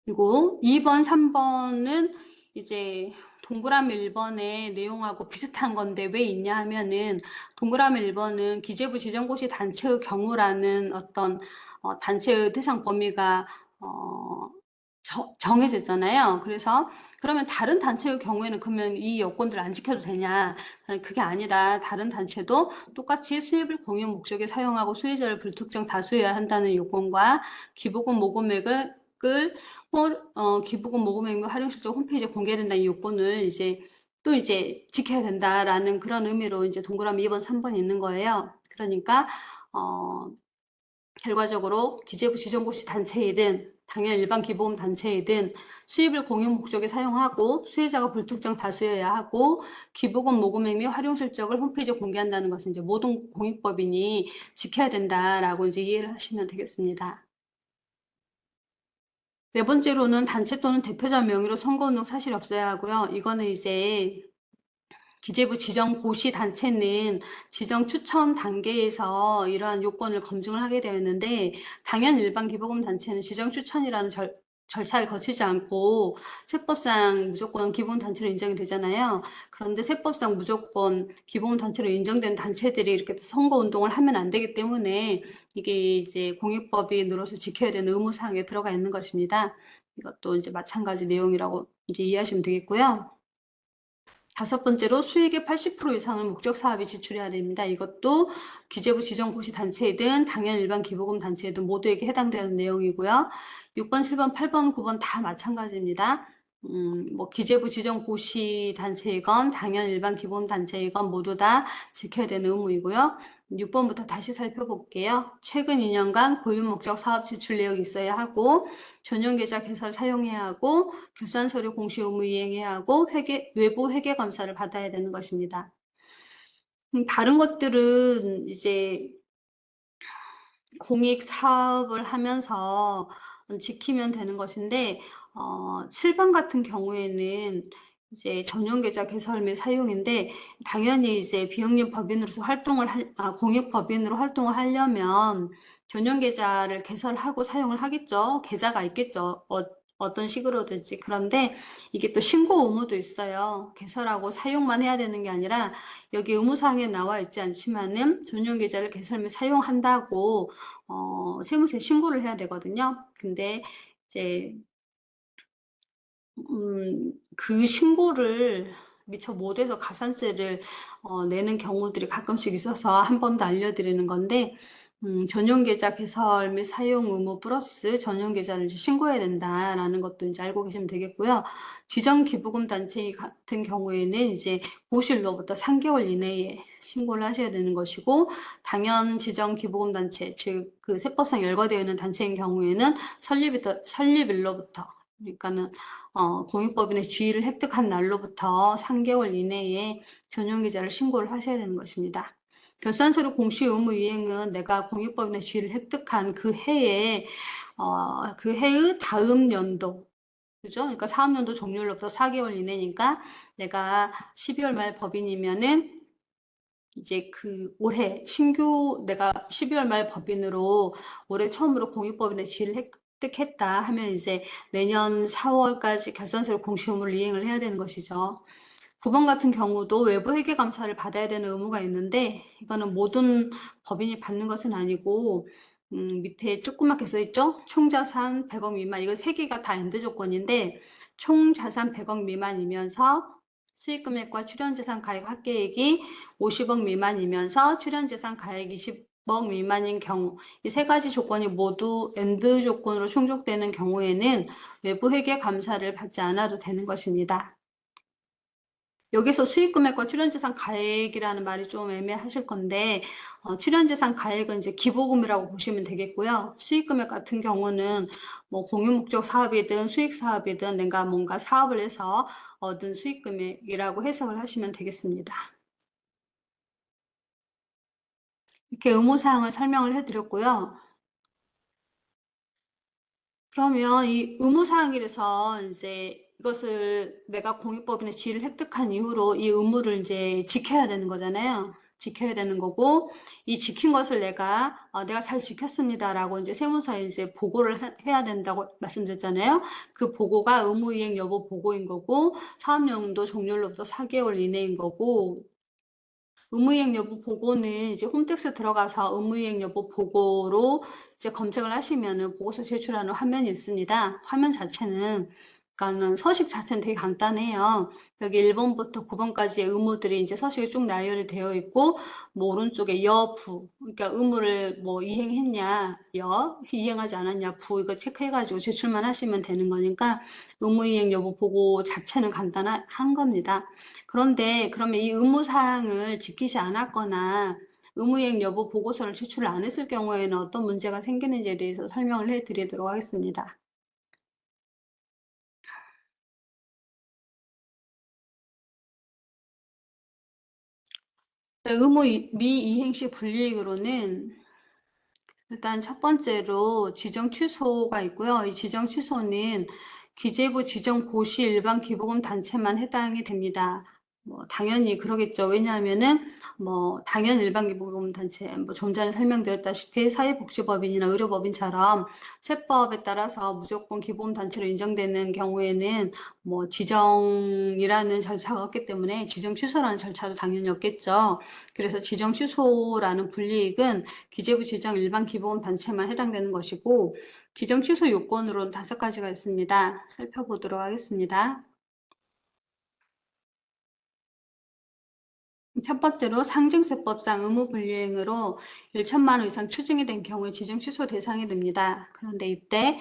그리고 2번, 3번은 이제 동그라미 1번의 내용하고 비슷한 건데 왜 있냐 하면은 동그라미 1번은 기재부 지정고시 단체의 경우라는 어떤 단체의 대상 범위가 정해졌잖아요. 그래서 그러면 다른 단체의 경우에는 그러면 이 요건들을 안 지켜도 되냐? 그게 아니라 다른 단체도 똑같이 수입을 공연 목적에 사용하고 수혜자를 불특정 다수여야 한다는 요건과 기부금 모금액을 기부금 모금액 및 활용 실적 홈페이지에 공개된다는 요건을 또 이제 지켜야 된다라는 그런 의미로 이제 동그라미 2번, 3번이 있는 거예요. 그러니까 결과적으로 기재부 지정고시 단체이든 당연 일반 기부금 단체이든 수입을 공익 목적에 사용하고 수혜자가 불특정 다수여야 하고 기부금 모금액 및 활용 실적을 홈페이지에 공개한다는 것은 이제 모든 공익법인이 지켜야 된다라고 이제 이해를 하시면 되겠습니다. 네 번째로는 단체 또는 대표자 명의로 선거운동 사실이 없어야 하고요. 이거는 이제 기재부 지정 고시 단체는 지정 추천 단계에서 이러한 요건을 검증을 하게 되었는데, 당연 일반 기부금 단체는 지정 추천이라는 절차를 거치지 않고 세법상 무조건 기부금 단체로 인정이 되잖아요. 그런데 세법상 무조건 기부금 단체로 인정된 단체들이 이렇게 선거 운동을 하면 안 되기 때문에 이게 이제 공익법인으로서 지켜야 되는 의무사항에 들어가 있는 것입니다. 이것도 이제 마찬가지 내용이라고 이제 이해하시면 되겠고요. 다섯 번째로 수익의 80% 이상을 목적 사업에 지출해야 됩니다. 이것도 기재부 지정 고시 단체이든 당연 일반 기부금 단체이든 모두에게 해당되는 내용이고요. 6번, 7번, 8번, 9번 다 마찬가지입니다. 뭐 기재부 지정 고시 단체이건 당연 일반 기부금 단체이건 모두 다 지켜야 되는 의무이고요. 6번부터 다시 살펴볼게요. 최근 2년간 고유 목적 사업 지출 내역이 있어야 하고, 전용 계좌 개설 사용해야 하고, 결산 서류 공시 의무 이행해야 하고, 외부 회계 검사를 받아야 되는 것입니다. 다른 것들은 이제 공익 사업을 하면서 지키면 되는 것인데, 7번 같은 경우에는 이제 전용 계좌 개설 및 사용인데, 당연히 이제 비영리 법인으로서 공익 법인으로 활동을 하려면 전용 계좌를 개설하고 사용을 하겠죠. 계좌가 있겠죠. 어떤 식으로든지. 그런데 이게 또 신고 의무도 있어요. 개설하고 사용만 해야 되는 게 아니라 여기 의무사항에 나와 있지 않지만은 전용 계좌를 개설 및 사용한다고 세무서에 신고를 해야 되거든요. 근데 이제 그 신고를 미처 못해서 가산세를 내는 경우들이 가끔씩 있어서 한 번 더 알려드리는 건데, 전용 계좌 개설 및 사용 의무 플러스 전용 계좌를 이제 신고해야 된다라는 것도 이제 알고 계시면 되겠고요. 지정 기부금 단체 같은 경우에는 이제 고실로부터 3개월 이내에 신고를 하셔야 되는 것이고, 당연 지정 기부금 단체, 즉 그 세법상 열거되어 있는 단체인 경우에는 설립일로부터, 그러니까는 공익법인의 지위를 획득한 날로부터 3개월 이내에 전용 계좌를 신고를 하셔야 되는 것입니다. 결산서류 공시 의무 이행은 내가 공익법인의 지위를 획득한 그 해에 그 해의 다음 연도, 그죠? 그러니까 사업연도 종료로부터 4개월 이내니까 내가 12월 말 법인이면은 이제 그 올해 신규 내가 12월 말 법인으로 올해 처음으로 공익법인의 지위를 획득했다 하면 이제 내년 4월까지 결산서류 공시 의무를 이행을 해야 되는 것이죠. 9번 같은 경우도 외부 회계 감사를 받아야 되는 의무가 있는데, 이거는 모든 법인이 받는 것은 아니고, 밑에 조그맣게 써 있죠? 총자산 100억 미만. 이거 세 개가 다 엔드 조건인데, 총자산 100억 미만이면서 수익금액과 출연재산 가액 합계액이 50억 미만이면서 출연재산 가액 20억 미만인 경우, 이 세 가지 조건이 모두 엔드 조건으로 충족되는 경우에는 외부 회계 감사를 받지 않아도 되는 것입니다. 여기서 수익금액과 출연재산 가액이라는 말이 좀 애매하실 건데, 출연재산 가액은 이제 기부금이라고 보시면 되겠고요. 수익금액 같은 경우는 뭐 공유목적 사업이든 수익 사업이든 내가 뭔가 사업을 해서 얻은 수익금액이라고 해석을 하시면 되겠습니다. 이렇게 의무사항을 설명을 해드렸고요. 그러면 이 의무사항이라서 이제 이것을 내가 공익법인의 지위를 획득한 이후로 이 의무를 이제 지켜야 되는 거잖아요. 지켜야 되는 거고, 이 지킨 것을 내가 잘 지켰습니다라고 이제 세무서에 이제 보고를 해야 된다고 말씀드렸잖아요. 그 보고가 의무이행 여부 보고인 거고, 사업연도 종료로부터 4개월 이내인 거고, 의무이행 여부 보고는 이제 홈택스 들어가서 의무이행 여부 보고로 이제 검색을 하시면은 보고서 제출하는 화면이 있습니다. 화면 자체는, 그러니까는 서식 자체는 되게 간단해요. 여기 1번부터 9번까지의 의무들이 이제 서식에 쭉 나열이 되어 있고, 뭐 오른쪽에 여부, 그러니까 의무를 뭐 이행했냐, 이행하지 않았냐, 이거 체크해가지고 제출만 하시면 되는 거니까 의무이행 여부 보고 자체는 간단한 겁니다. 그런데 그러면 이 의무사항을 지키지 않았거나 의무이행 여부 보고서를 제출 안 했을 경우에는 어떤 문제가 생기는지에 대해서 설명을 해드리도록 하겠습니다. 의무 미이행 시 불이익으로는 일단 첫 번째로 지정 취소가 있고요. 이 지정 취소는 기재부 지정 고시 일반 기부금 단체만 해당이 됩니다. 당연히 그러겠죠. 왜냐하면은 당연 일반기부금단체 좀 전에 설명드렸다시피 사회복지법인이나 의료법인처럼 세법에 따라서 무조건 기부금단체로 인정되는 경우에는 지정이라는 절차가 없기 때문에 지정 취소라는 절차도 당연히 없겠죠. 그래서 지정 취소라는 불이익은 기재부 지정 일반 기부금단체만 해당되는 것이고, 지정 취소 요건으로는 5가지가 있습니다. 살펴보도록 하겠습니다. 첫 번째로 상징세법상 의무불이행으로 1천만 원 이상 추징이 된 경우에 지정 취소 대상이 됩니다. 그런데 이때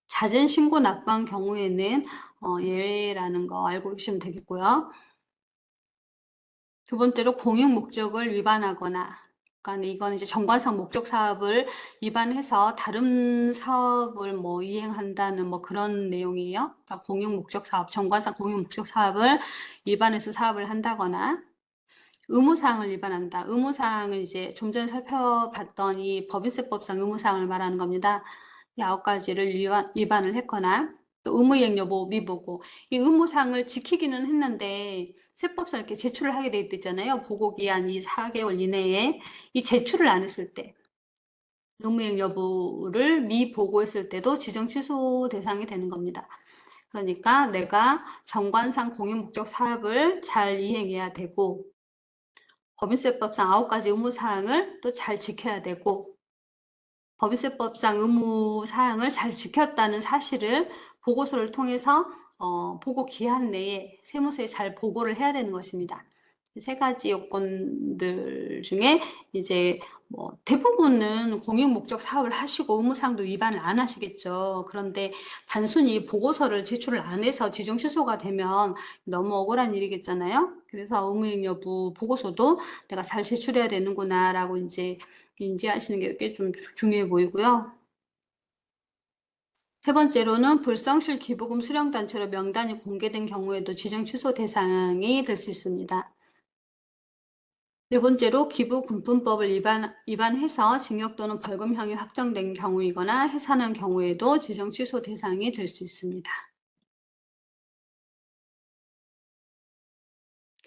잦은 신고 납부한 경우에는 예외라는 거 알고 계시면 되겠고요. 두 번째로 공익 목적을 위반하거나, 그러니까 이건 이제 정관상 목적 사업을 위반해서 다른 사업을 이행한다는 그런 내용이에요. 그러니까 공익 목적 사업, 정관상 공익 목적 사업을 위반해서 사업을 한다거나, 의무사항을 위반한다. 의무사항은 이제 좀 전에 살펴봤던 이 법인세법상 의무사항을 말하는 겁니다. 이 9가지를 위반을 했거나, 또 의무이행 여부 미보고, 이 의무사항을 지키기는 했는데 세법상 이렇게 제출을 하게 돼 있잖아요. 보고기한 이 4개월 이내에 이 제출을 안 했을 때, 의무이행 여부를 미보고했을 때도 지정 취소 대상이 되는 겁니다. 그러니까 내가 정관상 공익목적 사업을 잘 이행해야 되고, 법인세법상 9가지 의무사항을 또 잘 지켜야 되고, 법인세법상 의무사항을 잘 지켰다는 사실을 보고서를 통해서 보고 기한 내에 세무서에 잘 보고를 해야 되는 것입니다. 3가지 요건들 중에 이제 대부분은 공익 목적 사업을 하시고 의무사항도 위반을 안 하시겠죠. 그런데 단순히 보고서를 제출을 안 해서 지정 취소가 되면 너무 억울한 일이겠잖아요. 그래서 의무이행 여부 보고서도 내가 잘 제출해야 되는구나라고 이제 인지하시는 게 꽤 좀 중요해 보이고요. 세 번째로는 불성실 기부금 수령단체로 명단이 공개된 경우에도 지정 취소 대상이 될 수 있습니다. 네 번째로 기부금품법을 위반해서 징역 또는 벌금형이 확정된 경우이거나 해산한 경우에도 지정 취소 대상이 될 수 있습니다.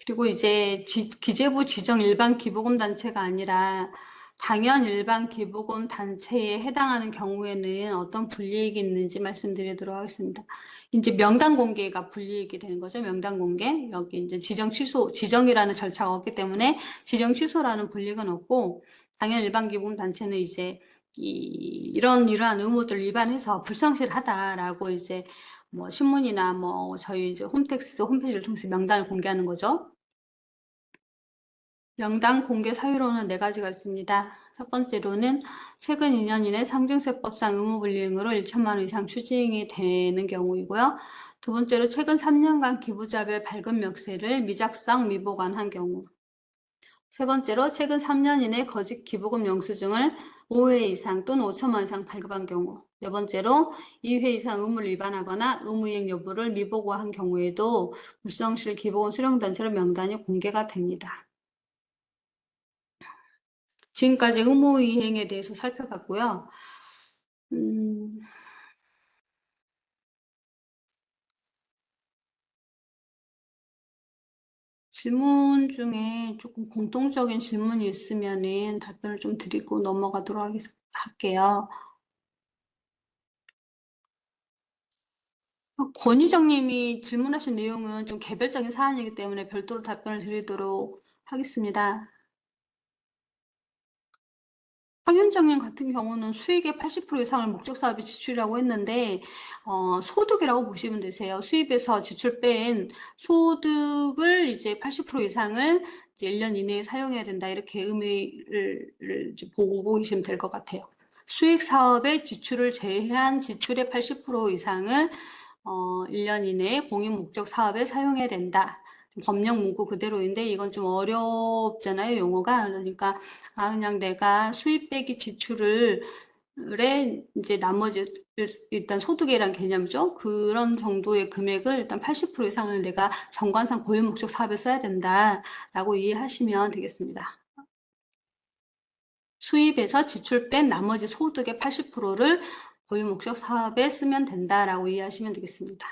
그리고 이제 기재부 지정 일반 기부금 단체가 아니라 당연 일반 기부금 단체에 해당하는 경우에는 어떤 불이익이 있는지 말씀드리도록 하겠습니다. 이제 명단 공개가 불이익이 되는 거죠. 명단 공개. 여기 이제 지정 취소, 지정이라는 절차가 없기 때문에 지정 취소라는 불이익은 없고, 당연 일반 기부금 단체는 이제 이러한 의무들 위반해서 불성실하다라고 이제 신문이나 저희 이제 홈택스 홈페이지를 통해서 명단을 공개하는 거죠. 명단 공개 사유로는 4가지가 있습니다. 첫 번째로는 최근 2년 이내 상증세법상 의무불이행으로 1천만 원 이상 추징이 되는 경우이고요. 두 번째로 최근 3년간 기부자별 발급 명세를 미작성, 미보관한 경우. 세 번째로 최근 3년 이내 거짓 기부금 영수증을 5회 이상 또는 5천만 원 이상 발급한 경우. 네 번째로 2회 이상 의무를 위반하거나 의무이행 여부를 미보고한 경우에도 불성실 기부금 수령단체로 명단이 공개가 됩니다. 지금까지 의무이행에 대해서 살펴봤고요. 질문 중에 조금 공통적인 질문이 있으면은 답변을 좀 드리고 넘어가도록 할게요. 권희정님이 질문하신 내용은 좀 개별적인 사안이기 때문에 별도로 답변을 드리도록 하겠습니다. 황윤정님 같은 경우는 수익의 80% 이상을 목적사업에 지출이라고 했는데 소득이라고 보시면 되세요. 수입에서 지출 뺀 소득을 이제 80% 이상을 이제 1년 이내에 사용해야 된다. 이렇게 의미를 이제 보고 계시면 될 것 같아요. 수익 사업의 지출을 제외한 지출의 80% 이상을 1년 이내에 공익 목적 사업에 사용해야 된다. 법령 문구 그대로인데 이건 좀 어렵잖아요, 용어가. 그러니까 그냥 내가 수입 빼기 지출을 이제 나머지 일단 소득이란 개념이죠. 그런 정도의 금액을 일단 80% 이상을 내가 정관상 고유 목적 사업에 써야 된다라고 이해하시면 되겠습니다. 수입에서 지출 뺀 나머지 소득의 80%를 고유 목적 사업에 쓰면 된다라고 이해하시면 되겠습니다.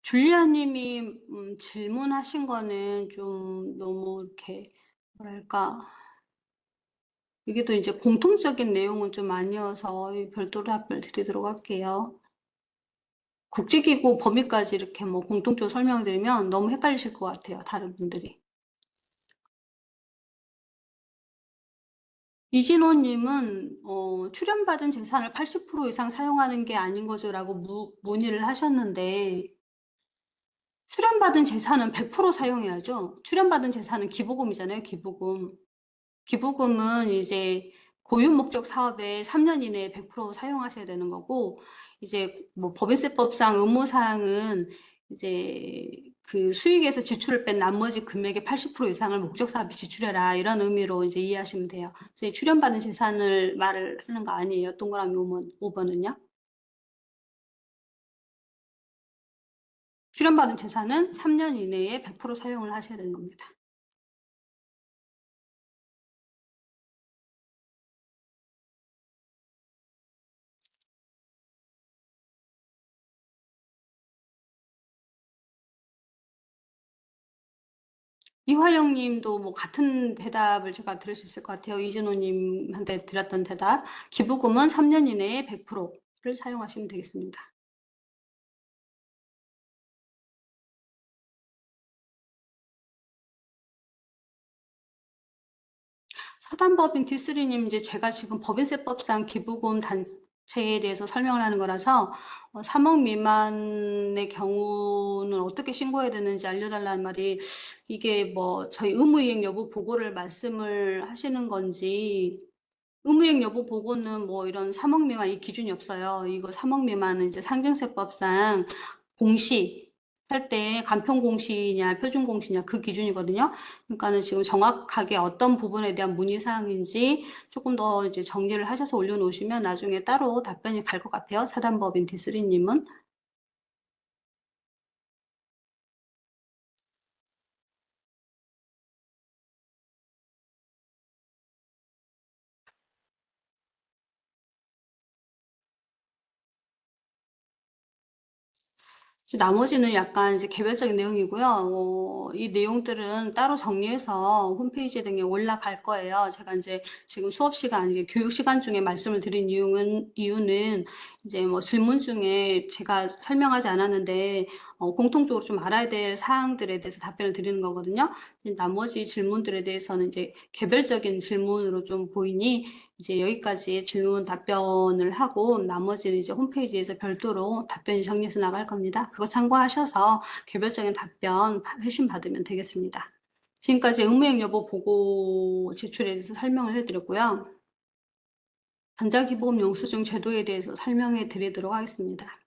줄리아님이 질문하신 거는 좀 너무 이렇게 뭐랄까 이게 또 이제 공통적인 내용은 좀 아니어서 별도로 답변을 드리도록 할게요. 국제기구 범위까지 이렇게 뭐 공통적으로 설명드리면 너무 헷갈리실 것 같아요, 다른 분들이. 이진호님은 출연받은 재산을 80% 이상 사용하는 게 아닌 거죠라고 문의를 하셨는데 출연받은 재산은 100% 사용해야죠. 출연받은 재산은 기부금이잖아요, 기부금. 기부금은 이제 고유 목적 사업에 3년 이내에 100% 사용하셔야 되는 거고, 이제 뭐 법인세법상 의무사항은 이제 그 수익에서 지출을 뺀 나머지 금액의 80% 이상을 목적 사업에 지출해라 이런 의미로 이제 이해하시면 돼요. 이제 출연받은 재산을 말을 하는 거 아니에요. 동그라미 5번은요. 출연받은 재산은 3년 이내에 100% 사용을 하셔야 되는 겁니다. 이화영 님도 뭐 같은 대답을 제가 들을 수 있을 것 같아요. 이진호 님한테 드렸던 대답. 기부금은 3년 이내에 100%를 사용하시면 되겠습니다. 사단법인 D3님, 이제 제가 지금 법인세법상 기부금 단체에 대해서 설명을 하는 거라서 3억 미만의 경우는 어떻게 신고해야 되는지 알려달라는 말이 이게 뭐 저희 의무이행 여부 보고를 말씀을 하시는 건지 의무이행 여부 보고는 뭐 이런 3억 미만 이 기준이 없어요. 이거 3억 미만은 이제 상증세법상 공시 할 때 간편공시냐 표준공시냐 그 기준이거든요. 그러니까는 지금 정확하게 어떤 부분에 대한 문의사항인지 조금 더 이제 정리를 하셔서 올려놓으시면 나중에 따로 답변이 갈 것 같아요. 사단법인 D3님은. 나머지는 약간 이제 개별적인 내용이고요. 이 내용들은 따로 정리해서 홈페이지 등에 올라갈 거예요. 제가 이제 지금 수업 시간, 이게 교육 시간 중에 말씀을 드린 이유는 이제 뭐 질문 중에 제가 설명하지 않았는데, 공통적으로 좀 알아야 될 사항들에 대해서 답변을 드리는 거거든요. 나머지 질문들에 대해서는 이제 개별적인 질문으로 좀 보이니, 이제 여기까지 질문 답변을 하고 나머지는 이제 홈페이지에서 별도로 답변 정리해서 나갈 겁니다. 그거 참고하셔서 개별적인 답변 회신 받으면 되겠습니다. 지금까지 의무행 여부 보고 제출에 대해서 설명을 해드렸고요. 전자기부금 영수증 제도에 대해서 설명해 드리도록 하겠습니다.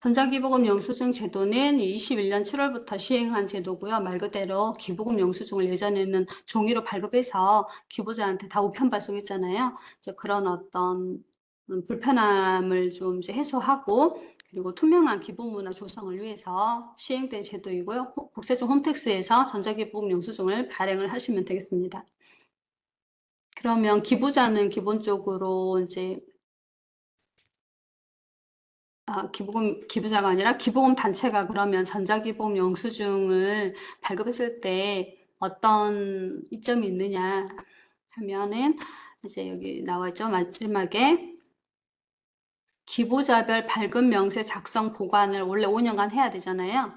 전자기부금 영수증 제도는 21년 7월부터 시행한 제도고요. 말 그대로 기부금 영수증을 예전에는 종이로 발급해서 기부자한테 다 우편 발송했잖아요. 이제 그런 어떤 불편함을 좀 이제 해소하고 그리고 투명한 기부 문화 조성을 위해서 시행된 제도이고요. 국세청 홈택스에서 전자기부금 영수증을 발행을 하시면 되겠습니다. 그러면 기부자는 기본적으로 이제 기부자가 아니라 기부금 단체가 그러면 전자기부금 영수증을 발급했을 때 어떤 이점이 있느냐 하면은 이제 여기 나와 있죠. 마지막에 기부자별 발급 명세 작성 보관을 원래 5년간 해야 되잖아요.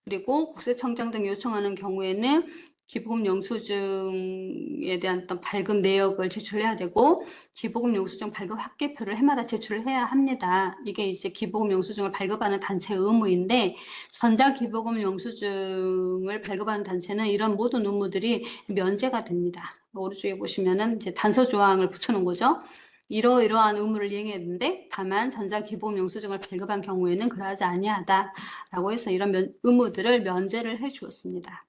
그리고 국세청장 등이 요청하는 경우에는 기부금 영수증에 대한 어떤 발급 내역을 제출해야 되고 기부금 영수증 발급 합계표를 해마다 제출을 해야 합니다. 이게 이제 기부금 영수증을 발급하는 단체의 의무인데 전자기부금 영수증을 발급하는 단체는 이런 모든 의무들이 면제가 됩니다. 오른쪽에 보시면은 이제 단서 조항을 붙여놓은 거죠. 이러이러한 의무를 이행해야 되는데 다만 전자기부금 영수증을 발급한 경우에는 그러하지 아니하다라고 해서 이런 의무들을 면제를 해 주었습니다.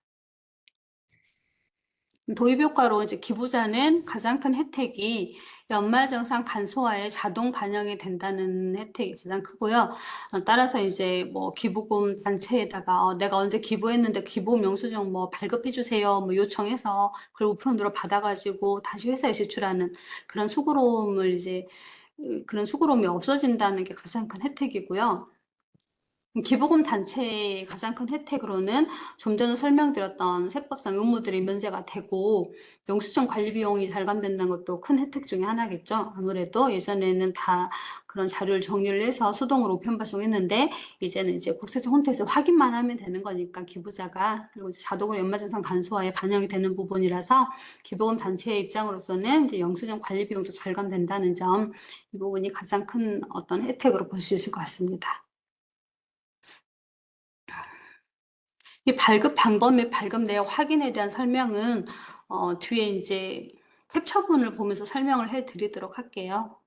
도입효과로 이제 기부자는 가장 큰 혜택이 연말정산 간소화에 자동 반영이 된다는 혜택이 가장 크고요. 따라서 이제 뭐 기부금 단체에다가 내가 언제 기부했는데 기부금 영수증 뭐 발급해 주세요 뭐 요청해서 그걸 우편으로 받아가지고 다시 회사에 제출하는 그런 수고로움이 없어진다는 게 가장 큰 혜택이고요. 기부금 단체의 가장 큰 혜택으로는 좀 전에 설명드렸던 세법상 의무들이 면제가 되고 영수증 관리 비용이 절감된다는 것도 큰 혜택 중에 하나겠죠. 아무래도 예전에는 다 그런 자료를 정리를 해서 수동으로 우편 발송했는데 이제는 이제 국세청 홈페이지에서 확인만 하면 되는 거니까 기부자가, 그리고 이제 자동으로 연말정산 간소화에 반영이 되는 부분이라서 기부금 단체의 입장으로서는 이제 영수증 관리 비용도 절감된다는 점, 이 부분이 가장 큰 어떤 혜택으로 볼 수 있을 것 같습니다. 이 발급 방법 및 발급 내역 확인에 대한 설명은 뒤에 이제 캡처본을 보면서 설명을 해드리도록 할게요.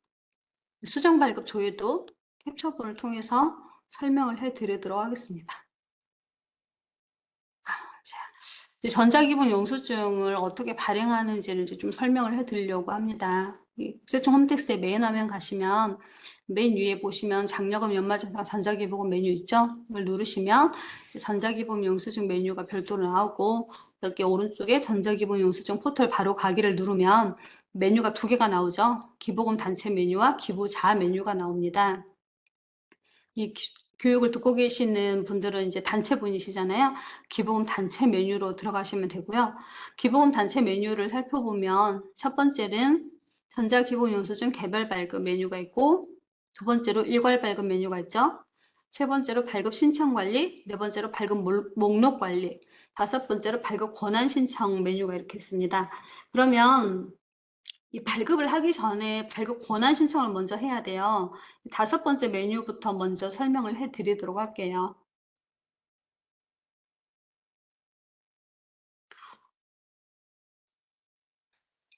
수정 발급 조회도 캡처본을 통해서 설명을 해드리도록 하겠습니다. 자, 전자기본 영수증을 어떻게 발행하는지를 이제 좀 설명을 해드리려고 합니다. 국세청 홈택스에 메인 화면 가시면 맨 위에 보시면 장려금 연말정산 전자기부금 메뉴 있죠? 이걸 누르시면 전자기부금 영수증 메뉴가 별도로 나오고, 여기 오른쪽에 전자기부금 영수증 포털 바로 가기를 누르면 메뉴가 두 개가 나오죠? 기부금 단체 메뉴와 기부자 메뉴가 나옵니다. 이 교육을 듣고 계시는 분들은 이제 단체분이시잖아요. 기부금 단체 메뉴로 들어가시면 되고요. 기부금 단체 메뉴를 살펴보면 첫 번째는 전자기부금 영수증 개별 발급 메뉴가 있고, 두 번째로 일괄 발급 메뉴가 있죠. 세 번째로 발급 신청 관리, 네 번째로 발급 목록 관리, 다섯 번째로 발급 권한 신청 메뉴가 이렇게 있습니다. 그러면 이 발급을 하기 전에 발급 권한 신청을 먼저 해야 돼요. 다섯 번째 메뉴부터 먼저 설명을 해드리도록 할게요.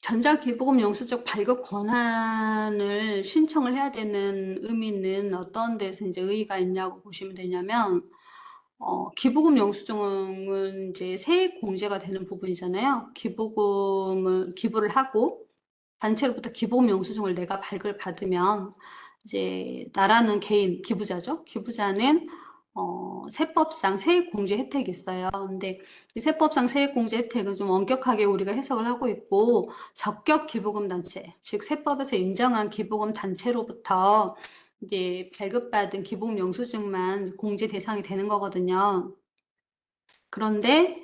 전자기부금 영수증 발급 권한을 신청을 해야 되는 의미는 어떤 데서 이제 의의가 있냐고 보시면 되냐면, 기부금 영수증은 이제 세액 공제가 되는 부분이잖아요. 기부를 하고 단체로부터 기부금 영수증을 내가 발급을 받으면 이제 나라는 개인 기부자죠. 기부자는 세법상 세액공제 혜택이 있어요. 근데 이 세법상 세액공제 혜택은 좀 엄격하게 우리가 해석을 하고 있고, 적격 기부금 단체, 즉 세법에서 인정한 기부금 단체로부터 이제 발급받은 기부금 영수증만 공제 대상이 되는 거거든요. 그런데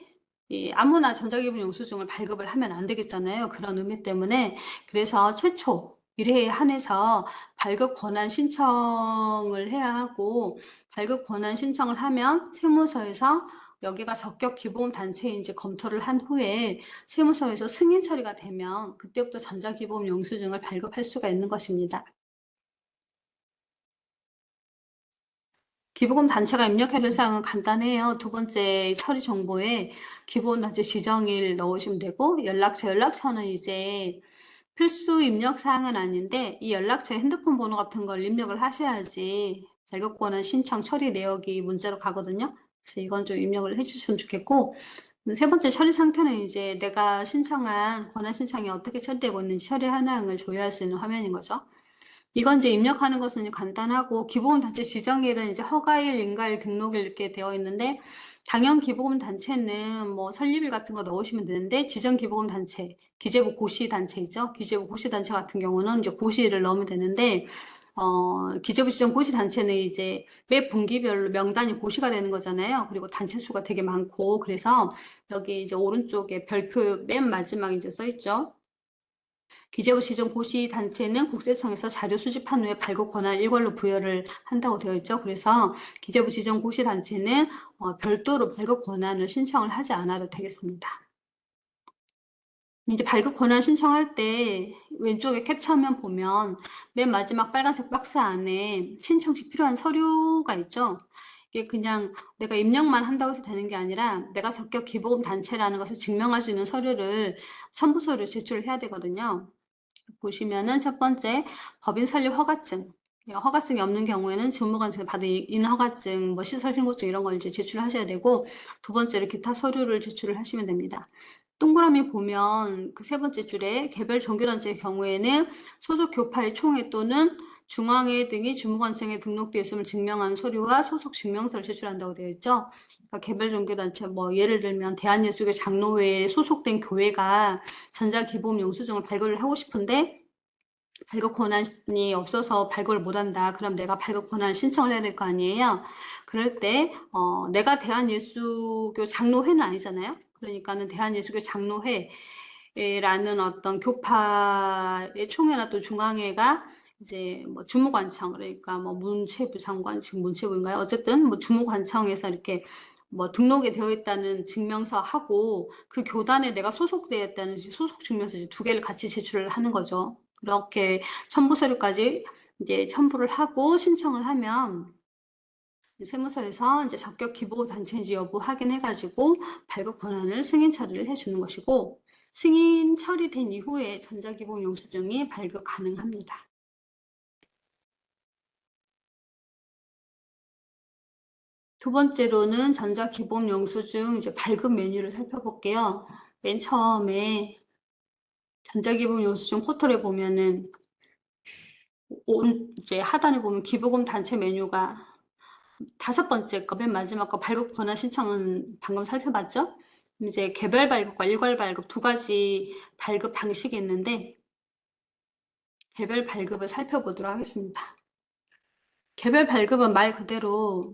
아무나 전자기부 영수증을 발급을 하면 안 되겠잖아요. 그런 의미 때문에. 그래서 최초 1회에 한해서 발급 권한 신청을 해야 하고, 발급 권한 신청을 하면 세무서에서 여기가 적격 기부금 단체인지 검토를 한 후에 세무서에서 승인 처리가 되면 그때부터 전자기부금 영수증을 발급할 수가 있는 것입니다. 기부금 단체가 입력해야 될 사항은 간단해요. 두 번째 처리 정보에 기부금 단체 지정일 넣으시면 되고, 연락처는 이제 필수 입력 사항은 아닌데 이 연락처에 핸드폰 번호 같은 걸 입력을 하셔야지 발급권한 신청 처리 내역이 문자로 가거든요. 그래서 이건 좀 입력을 해주셨으면 좋겠고, 세 번째 처리 상태는 이제 내가 신청한 권한 신청이 어떻게 처리되고 있는지 처리 현황을 조회할 수 있는 화면인 거죠. 이건 이제 입력하는 것은 간단하고, 기부금 단체 지정일은 이제 허가일, 인가일, 등록일 이렇게 되어 있는데, 당연 기부금 단체는 뭐 설립일 같은 거 넣으시면 되는데, 지정 기부금 단체, 기재부 고시 단체 있죠? 기재부 고시 단체 같은 경우는 이제 고시일을 넣으면 되는데, 기재부 지정 고시 단체는 이제 매 분기별로 명단이 고시가 되는 거잖아요. 그리고 단체 수가 되게 많고, 그래서 여기 이제 오른쪽에 별표 맨 마지막에 이제 써 있죠. 기재부 지정 고시 단체는 국세청에서 자료 수집한 후에 발급 권한 일괄로 부여를 한다고 되어 있죠. 그래서 기재부 지정 고시 단체는 별도로 발급 권한을 신청을 하지 않아도 되겠습니다. 이제 발급 권한 신청할 때 왼쪽에 캡처화면 보면 맨 마지막 빨간색 박스 안에 신청 시 필요한 서류가 있죠. 이게 그냥 내가 입력만 한다고 해서 되는 게 아니라 내가 적격 기부금 단체라는 것을 증명할 수 있는 서류를 첨부 서류 제출을 해야 되거든요. 보시면은 첫 번째 법인 설립 허가증. 허가증이 없는 경우에는 직무관청에 받은 인허가증, 뭐 시설 신고증 이런 걸 이제 제출하셔야 되고, 두 번째로 기타 서류를 제출을 하시면 됩니다. 동그라미 보면 그 세 번째 줄에 개별 종교단체의 경우에는 소속 교파의 총회 또는 중앙회 등이 주무관청에 등록되어 있음을 증명하는 서류와 소속 증명서를 제출한다고 되어 있죠. 그러니까 개별 종교단체, 뭐 예를 들면 대한예수교 장로회에 소속된 교회가 전자기부금 영수증을 발급을 하고 싶은데 발급 권한이 없어서 발급을 못한다. 그럼 내가 발급 권한 신청을 해야 될 거 아니에요. 그럴 때 내가 대한예수교 장로회는 아니잖아요. 그러니까는 대한예수교 장로회라는 어떤 교파의 총회나 또 중앙회가 이제 뭐 주무관청, 그러니까 뭐 문체부 장관, 지금 문체부인가요? 어쨌든 뭐 주무관청에서 이렇게 뭐 등록이 되어 있다는 증명서하고 그 교단에 내가 소속되어 있다는 소속 증명서 이제 두 개를 같이 제출을 하는 거죠. 그렇게 첨부 서류까지 이제 첨부를 하고 신청을 하면 세무서에서 이제 적격 기부 단체인지 여부 확인해가지고 발급 권한을 승인 처리를 해주는 것이고, 승인 처리된 이후에 전자기본 영수증이 발급 가능합니다. 두 번째로는 전자기본 영수증 이제 발급 메뉴를 살펴볼게요. 맨 처음에 전자기본 영수증 포털에 보면은 이제 하단에 보면 기부금 단체 메뉴가 다섯 번째 거, 맨 마지막 거 발급 권한 신청은 방금 살펴봤죠? 이제 개별 발급과 일괄 발급 두 가지 발급 방식이 있는데 개별 발급을 살펴보도록 하겠습니다. 개별 발급은 말 그대로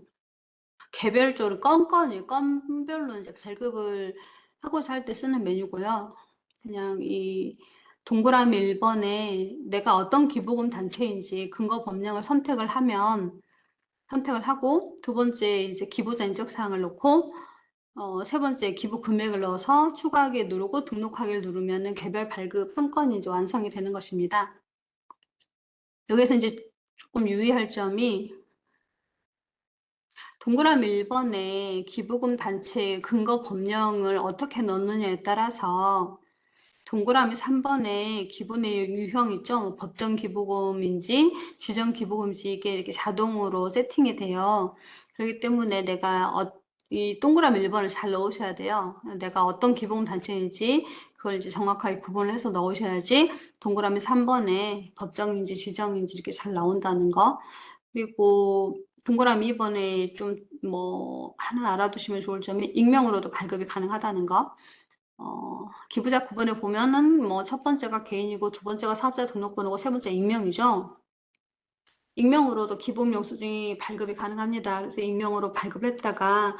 개별적으로 건별로 이제 발급을 하고자 할 때 쓰는 메뉴고요. 그냥 이 동그라미 1번에 내가 어떤 기부금 단체인지 근거 법령을 선택을 하고, 두 번째 이제 기부자 인적사항을 넣고, 세 번째 기부 금액을 넣어서 추가하기 누르고 등록하기를 누르면은 개별 발급 한 건이 이제 완성이 되는 것입니다. 여기서 이제 조금 유의할 점이 동그라미 1번에 기부금 단체 근거 법령을 어떻게 넣느냐에 따라서 동그라미 3번에 기부 내역 유형 있죠? 뭐 법정 기부금인지 지정 기부금인지 이게 이렇게 자동으로 세팅이 돼요. 그렇기 때문에 내가 이 동그라미 1번을 잘 넣으셔야 돼요. 내가 어떤 기부금 단체인지 그걸 이제 정확하게 구분을 해서 넣으셔야지 동그라미 3번에 법정인지 지정인지 이렇게 잘 나온다는 거. 그리고 동그라미 2번에 좀 뭐 하나 알아두시면 좋을 점이 익명으로도 발급이 가능하다는 거. 기부자 9번에 보면은 뭐 첫 번째가 개인이고 두 번째가 사업자 등록번호고 세 번째 익명이죠. 익명으로도 기부금 영수증이 발급이 가능합니다. 그래서 익명으로 발급을 했다가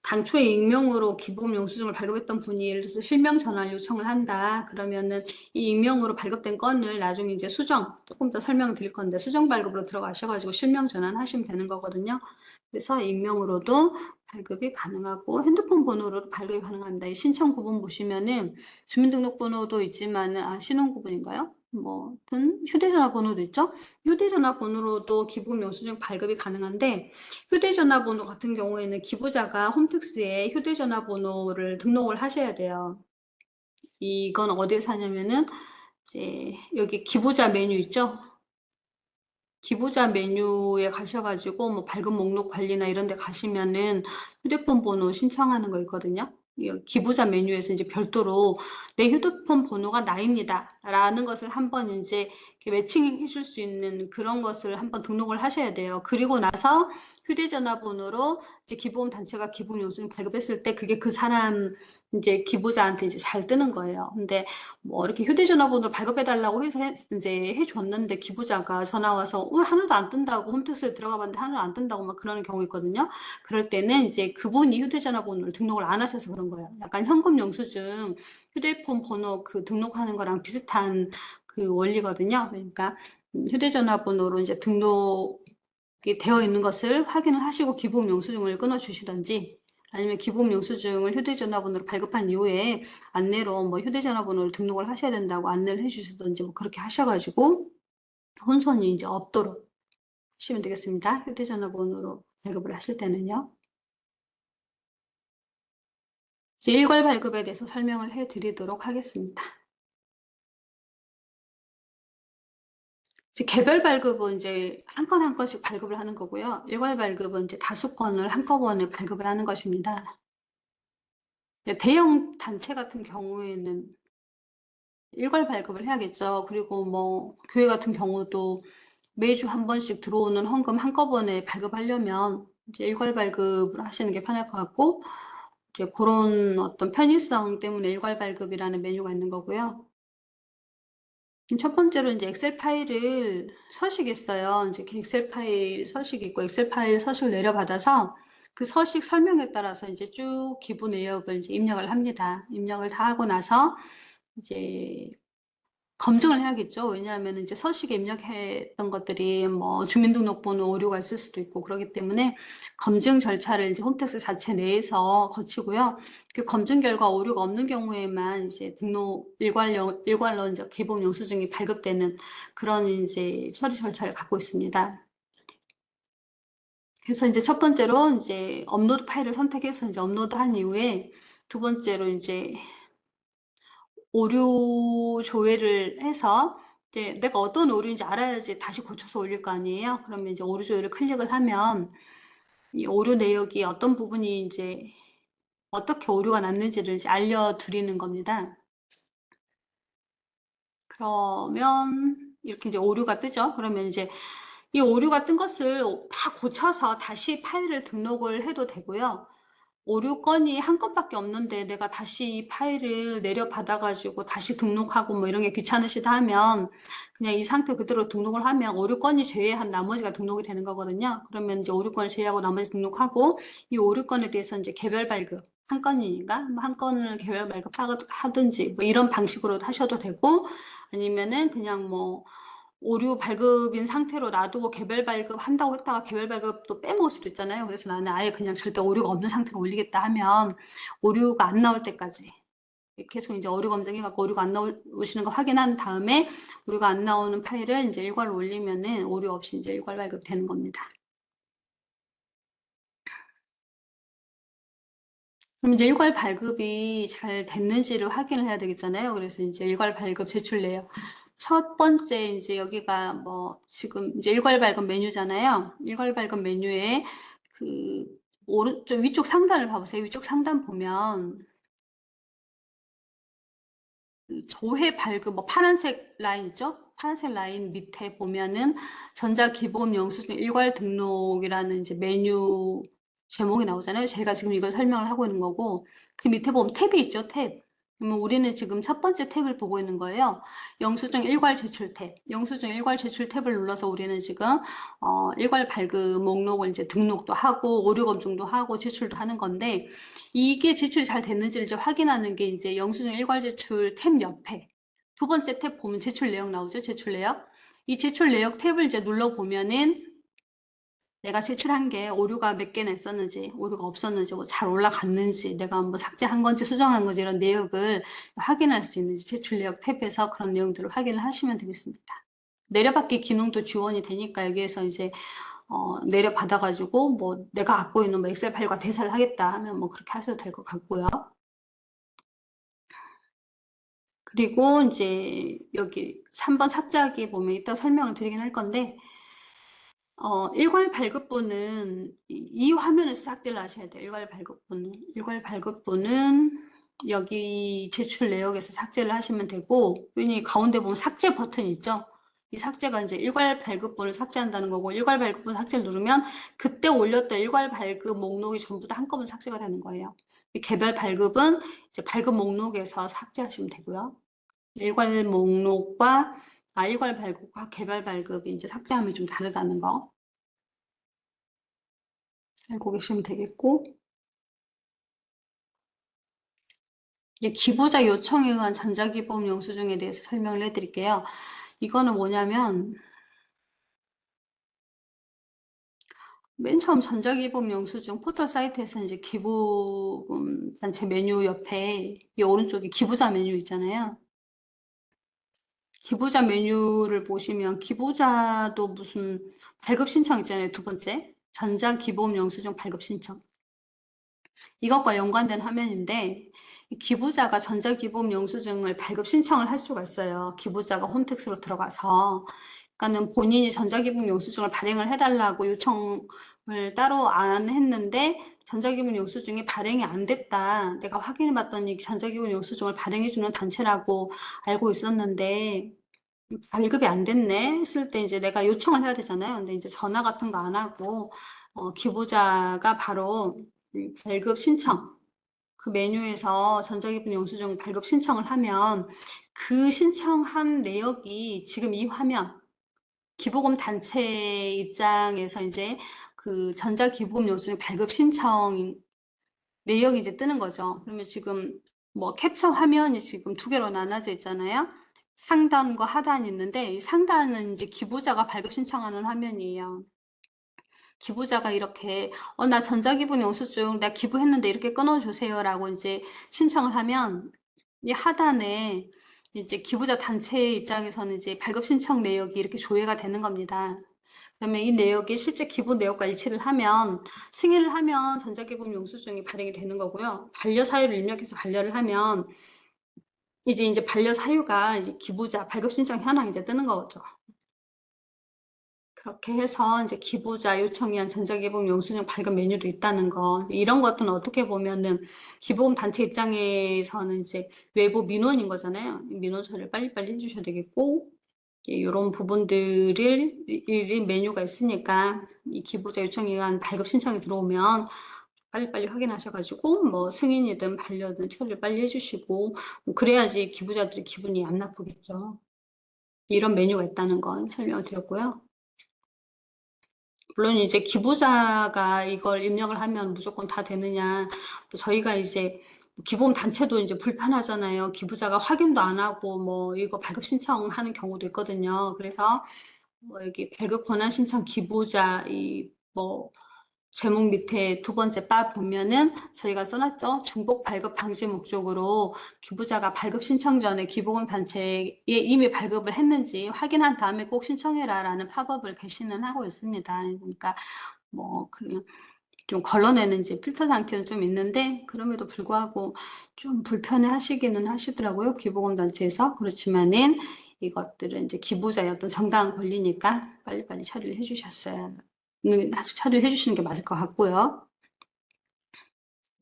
당초에 익명으로 기부금 영수증을 발급했던 분이 예를 들어서 실명 전환 요청을 한다. 그러면은 이 익명으로 발급된 건을 나중에 이제 조금 더 설명을 드릴 건데 수정 발급으로 들어가셔가지고 실명 전환하시면 되는 거거든요. 그래서 익명으로도 발급이 가능하고 핸드폰 번호로 발급이 가능합니다. 이 신청 구분 보시면은 주민등록번호도 있지만 신혼구분인가요? 뭐든 휴대전화 번호도 있죠. 휴대전화 번호로도 기부금 영수증 발급이 가능한데 휴대전화 번호 같은 경우에는 기부자가 홈택스에 휴대전화 번호를 등록을 하셔야 돼요. 이건 어디에서 하냐면은 이제 여기 기부자 메뉴 있죠. 기부자 메뉴에 가셔가지고 뭐 발급 목록 관리나 이런 데 가시면은 휴대폰 번호 신청하는 거 있거든요. 이 기부자 메뉴에서 이제 별도로 내 휴대폰 번호가 나입니다. 라는 것을 한번 이제 매칭해 줄 수 있는 그런 것을 한번 등록을 하셔야 돼요. 그리고 나서 휴대전화 번호로 이제 기부금 단체가 기부금 영수증 발급했을 때 그게 그 사람 이제 기부자한테 이제 잘 뜨는 거예요. 근데 뭐 이렇게 휴대전화 번호를 발급해달라고 해서 이제 해줬는데 기부자가 전화 와서 하나도 안 뜬다고 홈택스에 들어가 봤는데 하나도 안 뜬다고 막 그러는 경우 있거든요. 그럴 때는 이제 그분이 휴대전화 번호를 등록을 안 하셔서 그런 거예요. 약간 현금 영수증 휴대폰 번호 그 등록하는 거랑 비슷한 그 원리거든요. 그러니까 휴대전화 번호로 이제 등록이 되어 있는 것을 확인을 하시고 기부금 영수증을 끊어 주시던지 아니면 기부금 영수증을 휴대전화번호로 발급한 이후에 안내로 뭐 휴대전화번호를 등록을 하셔야 된다고 안내를 해주시던지 뭐 그렇게 하셔가지고 혼선이 이제 없도록 하시면 되겠습니다. 휴대전화번호로 발급을 하실 때는요. 이제 일괄 발급에 대해서 설명을 해드리도록 하겠습니다. 이제 개별 발급은 이제 한 건 한 건씩 발급을 하는 거고요. 일괄 발급은 이제 다수 건을 한꺼번에 발급을 하는 것입니다. 대형 단체 같은 경우에는 일괄 발급을 해야겠죠. 그리고 뭐 교회 같은 경우도 매주 한 번씩 들어오는 헌금 한꺼번에 발급하려면 이제 일괄 발급을 하시는 게 편할 것 같고 이제 그런 어떤 편의성 때문에 일괄 발급이라는 메뉴가 있는 거고요. 첫 번째로 이제 엑셀 파일을 서식 있어요. 이제 엑셀 파일 서식 있고 엑셀 파일 서식을 내려받아서 그 서식 설명에 따라서 이제 쭉 기부 내역을 이제 입력을 합니다. 입력을 다 하고 나서 이제 검증을 해야겠죠. 왜냐하면 이제 서식에 입력했던 것들이 뭐 주민등록번호 오류가 있을 수도 있고 그렇기 때문에 검증 절차를 이제 홈택스 자체 내에서 거치고요. 그 검증 결과 오류가 없는 경우에만 이제 등록 일괄로 이제 기본 영수증이 발급되는 그런 이제 처리 절차를 갖고 있습니다. 그래서 이제 첫 번째로 이제 업로드 파일을 선택해서 이제 업로드한 이후에 두 번째로 이제 오류 조회를 해서 이제 내가 어떤 오류인지 알아야지 다시 고쳐서 올릴 거 아니에요. 그러면 이제 오류 조회를 클릭을 하면 이 오류 내역이 어떤 부분이 이제 어떻게 오류가 났는지를 이제 알려드리는 겁니다. 그러면 이렇게 이제 오류가 뜨죠. 그러면 이제 이 오류가 뜬 것을 다 고쳐서 다시 파일을 등록을 해도 되고요. 오류 건이 한 건밖에 없는데 내가 다시 이 파일을 내려받아가지고 다시 등록하고 뭐 이런 게 귀찮으시다 하면 그냥 이 상태 그대로 등록을 하면 오류 건이 제외한 나머지가 등록이 되는 거거든요. 그러면 이제 오류 건을 제외하고 나머지 등록하고 이 오류 건에 대해서 이제 개별 발급 한 건이니까 뭐 한 건을 개별 발급하든지 뭐 이런 방식으로 하셔도 되고 아니면은 그냥 뭐 오류 발급인 상태로 놔두고 개별 발급한다고 했다가 개별 발급도 빼먹을 수도 있잖아요. 그래서 나는 아예 그냥 절대 오류가 없는 상태로 올리겠다 하면 오류가 안 나올 때까지 계속 이제 오류 검증해갖고 오류가 안 나오시는 거 확인한 다음에 오류가 안 나오는 파일을 이제 일괄로 올리면은 오류 없이 이제 일괄 발급 되는 겁니다. 그럼 이제 일괄 발급이 잘 됐는지를 확인을 해야 되겠잖아요. 그래서 이제 일괄 발급 제출 내역. 첫 번째 이제 여기가 뭐 지금 이제 일괄 발급 메뉴잖아요. 일괄 발급 메뉴에 그 오른쪽 위쪽 상단을 봐보세요. 위쪽 상단 보면 그 조회 발급 뭐 파란색 라인 있죠? 파란색 라인 밑에 보면은 전자기본 영수증 일괄 등록이라는 이제 메뉴 제목이 나오잖아요. 제가 지금 이걸 설명을 하고 있는 거고 그 밑에 보면 탭이 있죠, 탭. 그러면 우리는 지금 첫 번째 탭을 보고 있는 거예요. 영수증 일괄 제출 탭. 영수증 일괄 제출 탭을 눌러서 우리는 지금 일괄 발급 목록을 이제 등록도 하고 오류 검증도 하고 제출도 하는 건데 이게 제출이 잘 됐는지를 이제 확인하는 게 이제 영수증 일괄 제출 탭 옆에 두 번째 탭 보면 제출 내역 나오죠? 제출 내역. 이 제출 내역 탭을 이제 눌러보면은 내가 제출한 게 오류가 몇 개나 있었는지, 오류가 없었는지, 뭐 잘 올라갔는지, 내가 뭐 삭제한 건지 수정한 건지 이런 내역을 확인할 수 있는지 제출 내역 탭에서 그런 내용들을 확인을 하시면 되겠습니다. 내려받기 기능도 지원이 되니까 여기에서 이제 내려받아가지고 뭐 내가 갖고 있는 뭐 엑셀 파일과 대사를 하겠다 하면 뭐 그렇게 하셔도 될 것 같고요. 그리고 이제 여기 3번 삭제하기 보면 이따 설명을 드리긴 할 건데 일괄 발급부는 이 화면에서 삭제를 하셔야 돼요. 일괄 발급부는. 일괄 발급부는 여기 제출 내역에서 삭제를 하시면 되고, 여기 가운데 보면 삭제 버튼이 있죠? 이 삭제가 이제 일괄 발급부를 삭제한다는 거고, 일괄 발급부 삭제를 누르면 그때 올렸던 일괄 발급 목록이 전부 다 한꺼번에 삭제가 되는 거예요. 개별 발급은 이제 발급 목록에서 삭제하시면 되고요. 일괄 목록과, 일괄 발급과 개별 발급이 이제 삭제하면 좀 다르다는 거. 알고 계시면 되겠고, 이제 기부자 요청에 의한 전자기부금 영수증에 대해서 설명을 해드릴게요. 이거는 뭐냐면, 맨 처음 전자기부금 영수증 포털 사이트에서 이제 기부금 단체 메뉴 옆에 이 오른쪽에 기부자 메뉴 있잖아요. 기부자 메뉴를 보시면 기부자도 무슨 발급 신청 있잖아요. 두 번째. 전자기부금 영수증 발급 신청. 이것과 연관된 화면인데 기부자가 전자기부금 영수증을 발급 신청을 할 수가 있어요. 기부자가 홈택스로 들어가서. 그러니까는 본인이 전자기부금 영수증을 발행을 해달라고 요청을 따로 안 했는데 전자기부금 영수증이 발행이 안 됐다. 내가 확인해 봤더니 전자기부금 영수증을 발행해주는 단체라고 알고 있었는데 발급이 안 됐네 했을 때 이제 내가 요청을 해야 되잖아요. 근데 이제 전화 같은 거 안 하고 기부자가 바로 발급 신청 그 메뉴에서 전자기본 영수증 발급 신청을 하면 그 신청한 내역이 지금 이 화면 기부금 단체 입장에서 이제 그 전자기부금 영수증 발급 신청 내역이 이제 뜨는 거죠. 그러면 지금 뭐 캡처 화면이 지금 두 개로 나눠져 있잖아요. 상단과 하단이 있는데 이 상단은 이제 기부자가 발급 신청하는 화면이에요. 기부자가 이렇게 나 전자기본 영수증 나 기부했는데 이렇게 끊어주세요라고 이제 신청을 하면 이 하단에 이제 기부자 단체 입장에서는 이제 발급 신청 내역이 이렇게 조회가 되는 겁니다. 그러면 이 내역이 실제 기부 내역과 일치를 하면 승인을 하면 전자기본 영수증이 발행이 되는 거고요. 반려 사유를 입력해서 반려를 하면 이제 반려 사유가 이제 기부자 발급 신청 현황이 이제 뜨는 거죠. 그렇게 해서 이제 기부자 요청위한 전자기부금 영수증 발급 메뉴도 있다는 거. 이런 것들은 어떻게 보면은 기부금 단체 입장에서는 이제 외부 민원인 거잖아요. 민원 처리를 빨리빨리 해주셔야 되겠고, 이런 부분들을 이 메뉴가 있으니까 이 기부자 요청위한 발급 신청이 들어오면 빨리빨리 확인하셔가지고 뭐 승인이든 반려든 처리를 빨리 해주시고 뭐 그래야지 기부자들이 기분이 안 나쁘겠죠. 이런 메뉴가 있다는 건 설명을 드렸고요. 물론 이제 기부자가 이걸 입력을 하면 무조건 다 되느냐. 저희가 이제 기부금 단체도 이제 불편하잖아요. 기부자가 확인도 안 하고 뭐 이거 발급 신청하는 경우도 있거든요. 그래서 뭐 여기 발급 권한 신청 기부자 뭐 제목 밑에 두 번째 바 보면은 저희가 써놨죠. 중복 발급 방지 목적으로 기부자가 발급 신청 전에 기부금 단체에 이미 발급을 했는지 확인한 다음에 꼭 신청해라라는 팝업을 게시는 하고 있습니다. 그러니까 뭐 좀 걸러내는 이제 필터 장치는 좀 있는데 그럼에도 불구하고 좀 불편해 하시기는 하시더라고요. 기부금 단체에서. 그렇지만은 이것들은 이제 기부자의 어떤 정당한 권리니까 빨리빨리 처리를 해주셨어요. 처리를 해주시는 게 맞을 것 같고요.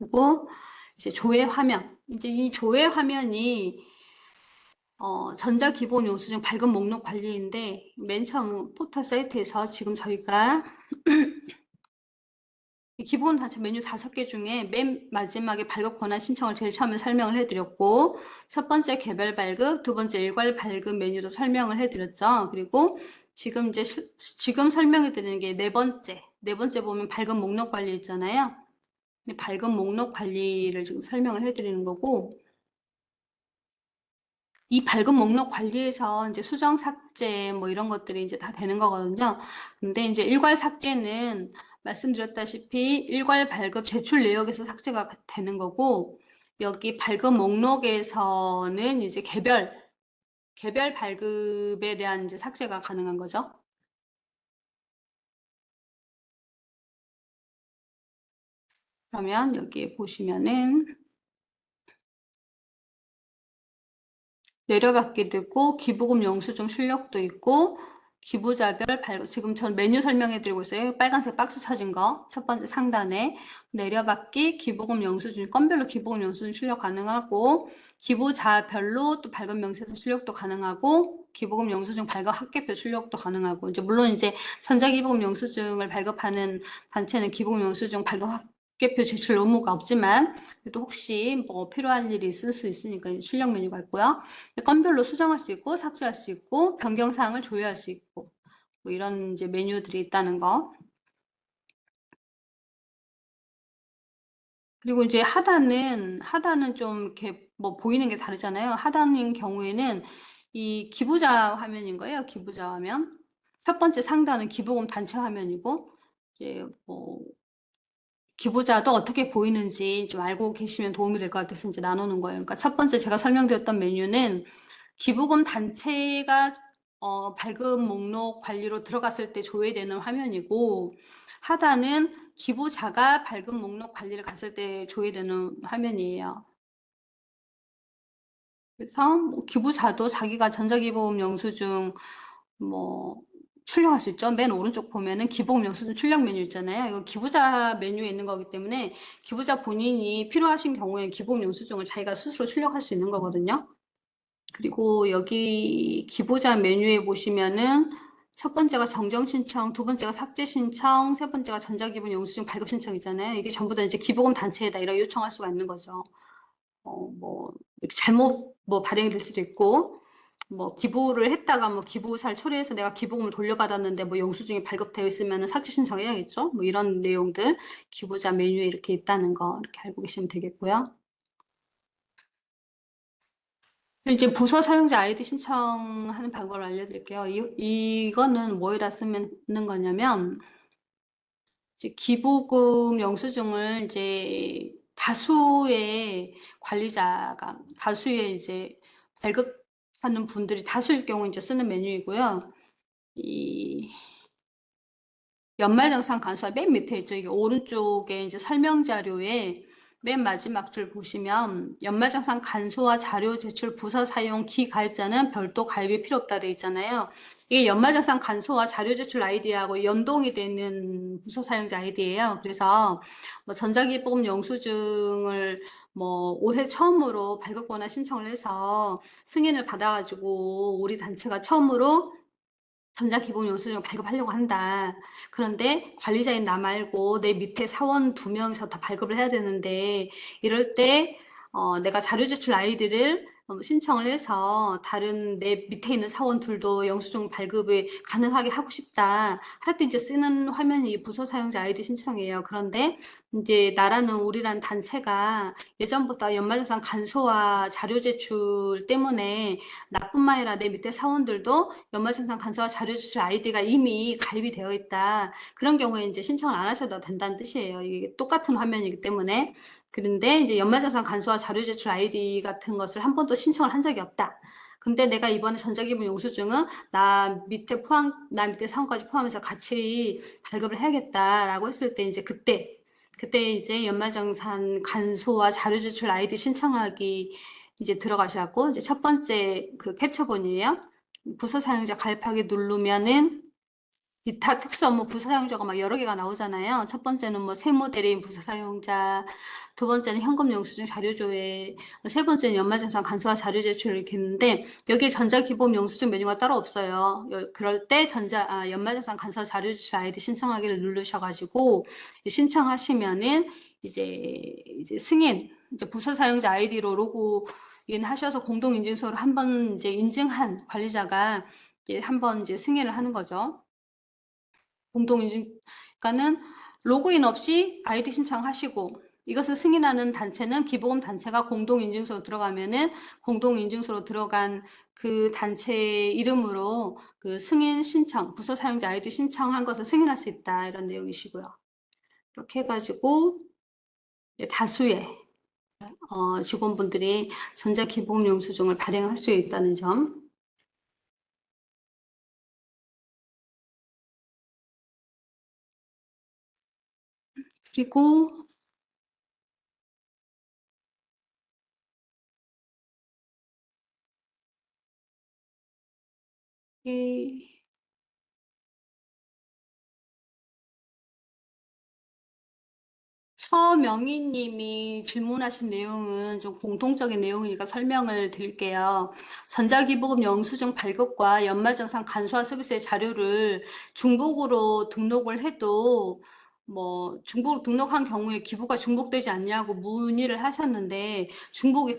그리고 이제 조회 화면. 이제 이 조회 화면이 전자기본 영수증 발급 목록 관리인데 맨 처음 포털 사이트에서 지금 저희가 기본 단체 메뉴 5개 중에 맨 마지막에 발급 권한 신청을 제일 처음에 설명을 해드렸고 첫 번째 개별 발급, 두 번째 일괄 발급 메뉴도 설명을 해드렸죠. 그리고 지금 지금 설명해드리는 게 네 번째 보면 발급 목록 관리 있잖아요. 발급 목록 관리를 지금 설명을 해드리는 거고 이 발급 목록 관리에서 이제 수정 삭제 뭐 이런 것들이 이제 다 되는 거거든요. 근데 이제 일괄 삭제는 말씀드렸다시피 일괄 발급 제출 내역에서 삭제가 되는 거고 여기 발급 목록에서는 이제 개별 발급에 대한 이제 삭제가 가능한 거죠. 그러면 여기 보시면은 내려받게 되고 기부금 영수증 출력도 있고 기부자별 발급 지금 전 메뉴 설명해 드리고 있어요. 빨간색 박스 쳐진 거 첫 번째 상단에 내려받기 기부금 영수증 건별로 기부금 영수증 출력 가능하고 기부자별로 또 발급 명세서 출력도 가능하고 기부금 영수증 발급 합계표 출력도 가능하고 이제 물론 이제 전자기부금 영수증을 발급하는 단체는 기부금 영수증 발급 합계표 제출 의무가 없지만 그래도 혹시 뭐 필요한 일이 있을 수 있으니까 출력 메뉴가 있고요. 건별로 수정할 수 있고 삭제할 수 있고 변경사항을 조회할 수 있고 뭐 이런 이제 메뉴들이 있다는 거. 그리고 이제 하단은 좀 이렇게 뭐 보이는 게 다르잖아요. 하단인 경우에는 이 기부자 화면인 거예요. 기부자 화면. 첫 번째 상단은 기부금 단체 화면이고 이제 뭐 기부자도 어떻게 보이는지 좀 알고 계시면 도움이 될 것 같아서 이제 나누는 거예요. 그러니까 첫 번째 제가 설명드렸던 메뉴는 기부금 단체가 발급 목록 관리로 들어갔을 때 조회되는 화면이고 하단은 기부자가 발급 목록 관리를 갔을 때 조회되는 화면이에요. 그래서 뭐 기부자도 자기가 전자기부금 영수증 뭐 출력할 수 있죠. 맨 오른쪽 보면은 기부금 영수증 출력 메뉴 있잖아요. 이거 기부자 메뉴에 있는 거기 때문에 기부자 본인이 필요하신 경우에 기부금 영수증을 자기가 스스로 출력할 수 있는 거거든요. 그리고 여기 기부자 메뉴에 보시면은 첫 번째가 정정 신청, 두 번째가 삭제 신청, 세 번째가 전자기본 영수증 발급 신청이잖아요. 이게 전부 다 이제 기부금 단체에다 이렇게 요청할 수가 있는 거죠. 뭐 이렇게 잘못 뭐 발행이 될 수도 있고, 뭐 기부를 했다가 뭐 기부사를 처리해서 내가 기부금을 돌려받았는데 뭐 영수증이 발급되어 있으면 삭제 신청해야겠죠. 뭐 이런 내용들 기부자 메뉴에 이렇게 있다는 거 이렇게 알고 계시면 되겠고요. 이제 부서 사용자 아이디 신청하는 방법을 알려드릴게요. 이거는 뭐에다 쓰는 거냐면, 이제 기부금 영수증을 이제 다수의 관리자가, 다수의 이제 발급하는 분들이 다수일 경우 이제 쓰는 메뉴이고요. 이 연말정산 간수화 맨 밑에 있죠. 이게 오른쪽에 이제 설명 자료에 맨 마지막 줄 보시면 연말정산 간소화 자료 제출 부서 사용 기가입자는 별도 가입이 필요 없다 돼 있잖아요. 이게 연말정산 간소화 자료 제출 아이디하고 연동이 되는 부서 사용자 아이디예요. 그래서 뭐 전자기부금 영수증을 뭐 올해 처음으로 발급 권한 신청을 해서 승인을 받아가지고 우리 단체가 처음으로 전자기본 영수증 발급하려고 한다. 그런데 관리자인 나 말고 내 밑에 사원 2명이서 다 발급을 해야 되는데, 이럴 때 내가 자료 제출 아이디를 신청을 해서 다른 내 밑에 있는 사원들도 영수증 발급이 가능하게 하고 싶다 할 때 이제 쓰는 화면이 부서 사용자 아이디 신청이에요. 그런데 이제 나라는 우리란 단체가 예전부터 연말정산 간소화 자료 제출 때문에 나뿐만 아니라 내 밑에 사원들도 연말정산 간소화 자료 제출 아이디가 이미 가입이 되어 있다. 그런 경우에 이제 신청을 안 하셔도 된다는 뜻이에요. 이게 똑같은 화면이기 때문에. 그런데 이제 연말정산 간소화 자료 제출 아이디 같은 것을 한 번도 신청을 한 적이 없다. 근데 내가 이번에 전자기본 영수증은 나 밑에 사원까지 포함해서 같이 발급을 해야겠다라고 했을 때 이제 그때 이제 연말정산 간소화 자료 제출 아이디 신청하기 이제 들어가셔갖고 이제 첫 번째 그 캡처본이에요. 부서 사용자 가입하기 누르면은 기타 특수 업무 부서 사용자가 막 여러 개가 나오잖아요. 첫 번째는 뭐 세무대리인 부서 사용자, 두 번째는 현금 영수증 자료 조회, 세 번째는 연말정산 간소화 자료 제출 이렇게 있는데, 여기에 전자기본 영수증 메뉴가 따로 없어요. 그럴 때 연말정산 간소화 자료 제출 아이디 신청하기를 누르셔가지고 신청하시면은 이제 승인, 이제 부서 사용자 아이디로 로그인 하셔서 공동인증서로 한번 이제 인증한 관리자가 한번 이제 승인을 하는 거죠. 공동인증, 그러니까는 로그인 없이 아이디 신청하시고, 이것을 승인하는 단체는 기부금 단체가 공동인증서로 들어가면은 공동인증서로 들어간 그 단체 이름으로 그 승인 신청, 부서 사용자 아이디 신청한 것을 승인할 수 있다. 이런 내용이시고요. 이렇게 해가지고 다수의 직원분들이 전자기부금 영수증을 발행할 수 있다는 점. 그리고 이 서명희님이 질문하신 내용은 좀 공통적인 내용이니까 설명을 드릴게요. 전자기부금 영수증 발급과 연말정산 간소화 서비스의 자료를 중복으로 등록을 해도 뭐 중복 등록한 경우에 기부가 중복되지 않냐고 문의를 하셨는데 중복이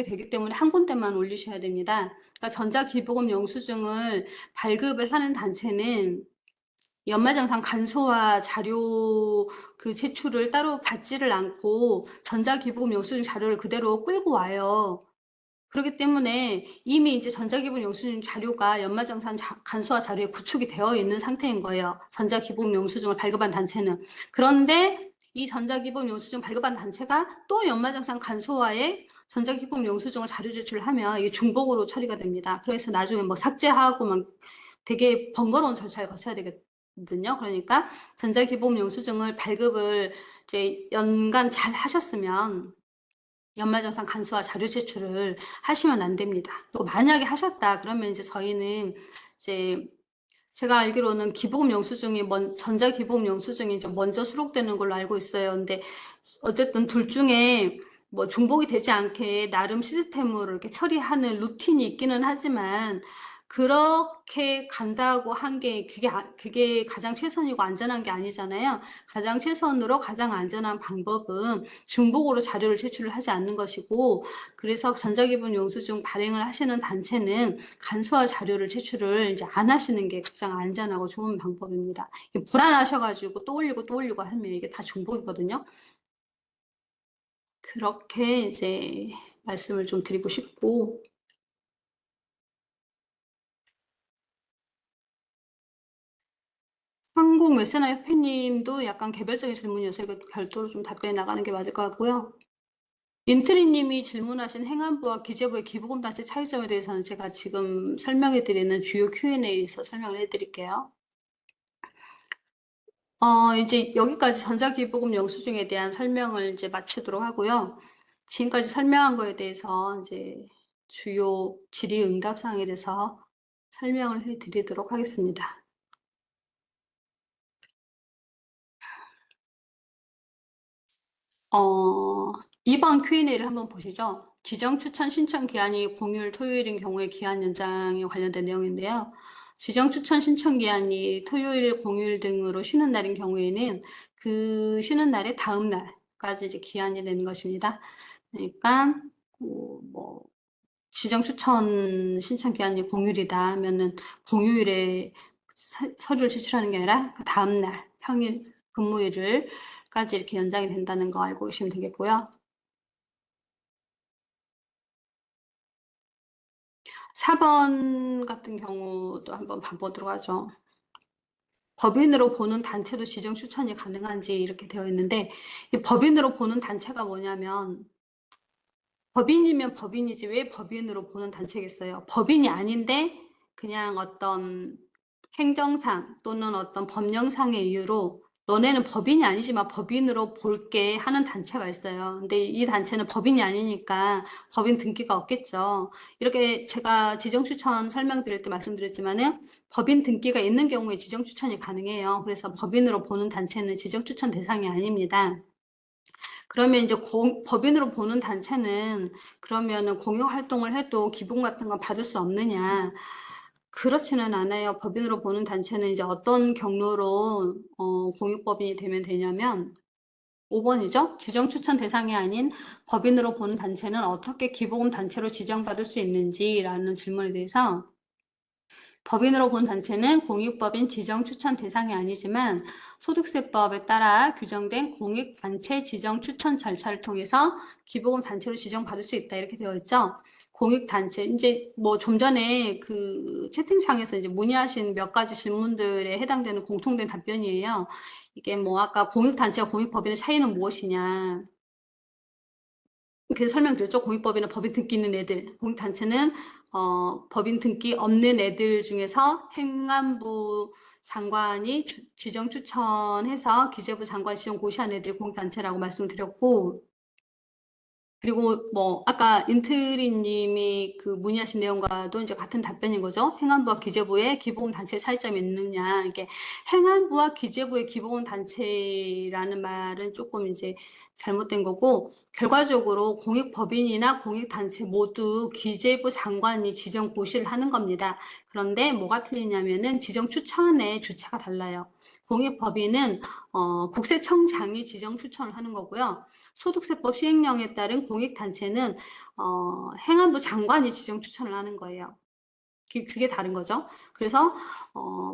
되기 때문에 한 군데만 올리셔야 됩니다. 그러니까 전자기부금 영수증을 발급을 하는 단체는 연말정산 간소화 자료 그 제출을 따로 받지를 않고 전자기부금 영수증 자료를 그대로 끌고 와요. 그렇기 때문에 이미 이제 전자기부금 영수증 자료가 연말정산 간소화 자료에 구축이 되어 있는 상태인 거예요. 전자기부금 영수증을 발급한 단체는. 그런데 이 전자기부금 영수증 발급한 단체가 또 연말정산 간소화에 전자기부금 영수증을 자료 제출하면 이게 중복으로 처리가 됩니다. 그래서 나중에 뭐 삭제하고 막 되게 번거로운 절차를 거쳐야 되거든요. 그러니까 전자기부금 영수증을 발급을 이제 연간 잘 하셨으면 연말정산 간소화 자료 제출을 하시면 안 됩니다. 그리고 만약에 하셨다 그러면 이제 저희는 이제 제가 알기로는 전자기부금 영수증이 좀 먼저 수록되는 걸로 알고 있어요. 근데 어쨌든 둘 중에 뭐 중복이 되지 않게 나름 시스템으로 이렇게 처리하는 루틴이 있기는 하지만 그렇게 간다고 한 게 그게 가장 최선이고 안전한 게 아니잖아요. 가장 최선으로 가장 안전한 방법은 중복으로 자료를 제출을 하지 않는 것이고, 그래서 전자기본 영수증 발행을 하시는 단체는 간소화 자료를 제출을 이제 안 하시는 게 가장 안전하고 좋은 방법입니다. 불안하셔가지고 또 올리고 하면 이게 다 중복이거든요. 그렇게 이제 말씀을 좀 드리고 싶고, 한국 메세나 협회님도 약간 개별적인 질문이어서 이거 별도로 좀 답변해 나가는 게 맞을 것 같고요. 인트리님이 질문하신 행안부와 기재부의 기부금단체 차이점에 대해서는 제가 지금 설명해 드리는 주요 Q&A에서 설명을 해 드릴게요. 이제 여기까지 전자기부금 영수증에 대한 설명을 이제 마치도록 하고요. 지금까지 설명한 거에 대해서 이제 주요 질의응답 사항에 대해서 설명을 해 드리도록 하겠습니다. 이번 Q&A를 한번 보시죠. 지정 추천 신청 기한이 공휴일 토요일인 경우에 기한 연장에 관련된 내용인데요. 지정 추천 신청 기한이 토요일, 공휴일 등으로 쉬는 날인 경우에는 그 쉬는 날의 다음 날까지 이제 기한이 되는 것입니다. 그러니까 뭐 지정 추천 신청 기한이 공휴일이다 하면은 공휴일에 서류를 제출하는 게 아니라 그 다음 날 평일 근무일을까지 이렇게 연장이 된다는 거 알고 계시면 되겠고요. 4번 같은 경우도 한번 봐보도록 하죠. 법인으로 보는 단체도 지정 추천이 가능한지 이렇게 되어 있는데, 이 법인으로 보는 단체가 뭐냐면, 법인이면 법인이지 왜 법인으로 보는 단체겠어요? 법인이 아닌데 그냥 어떤 행정상 또는 어떤 법령상의 이유로 너네는 법인이 아니지만 법인으로 볼게 하는 단체가 있어요. 근데 이 단체는 법인이 아니니까 법인 등기가 없겠죠. 이렇게 제가 지정추천 설명드릴 때 말씀드렸지만은 법인 등기가 있는 경우에 지정추천이 가능해요. 그래서 법인으로 보는 단체는 지정추천 대상이 아닙니다. 그러면 이제 법인으로 보는 단체는 그러면은 공익 활동을 해도 기부금 같은 건 받을 수 없느냐? 그렇지는 않아요. 법인으로 보는 단체는 이제 어떤 경로로 공익법인이 되면 되냐면 5번이죠. 지정 추천 대상이 아닌 법인으로 보는 단체는 어떻게 기부금 단체로 지정받을 수 있는지라는 질문에 대해서 법인으로 본 단체는 공익법인 지정 추천 대상이 아니지만 소득세법에 따라 규정된 공익단체 지정 추천 절차를 통해서 기부금 단체로 지정받을 수 있다 이렇게 되어 있죠. 공익단체 이제 뭐 좀 전에 그 채팅창에서 이제 문의하신 몇 가지 질문들에 해당되는 공통된 답변이에요. 이게 뭐 아까 공익단체와 공익법인의 차이는 무엇이냐. 그래서 설명드렸죠. 공익법인은 법인 등기 있는 애들, 공익단체는 법인 등기 없는 애들 중에서 행안부 장관이 지정 추천해서 기재부 장관 지정 고시한 애들이 공익단체라고 말씀드렸고, 그리고 뭐 아까 인트리님이 그 문의하신 내용과도 이제 같은 답변인 거죠. 행안부와 기재부의 기부금 단체 차이점이 있느냐. 이게 행안부와 기재부의 기부금 단체라는 말은 조금 이제 잘못된 거고, 결과적으로 공익법인이나 공익단체 모두 기재부 장관이 지정 고시를 하는 겁니다. 그런데 뭐가 틀리냐면은 지정 추천의 주체가 달라요. 공익법인은 국세청장이 지정 추천을 하는 거고요. 소득세법 시행령에 따른 공익단체는 행안부 장관이 지정 추천을 하는 거예요. 그게 다른 거죠. 그래서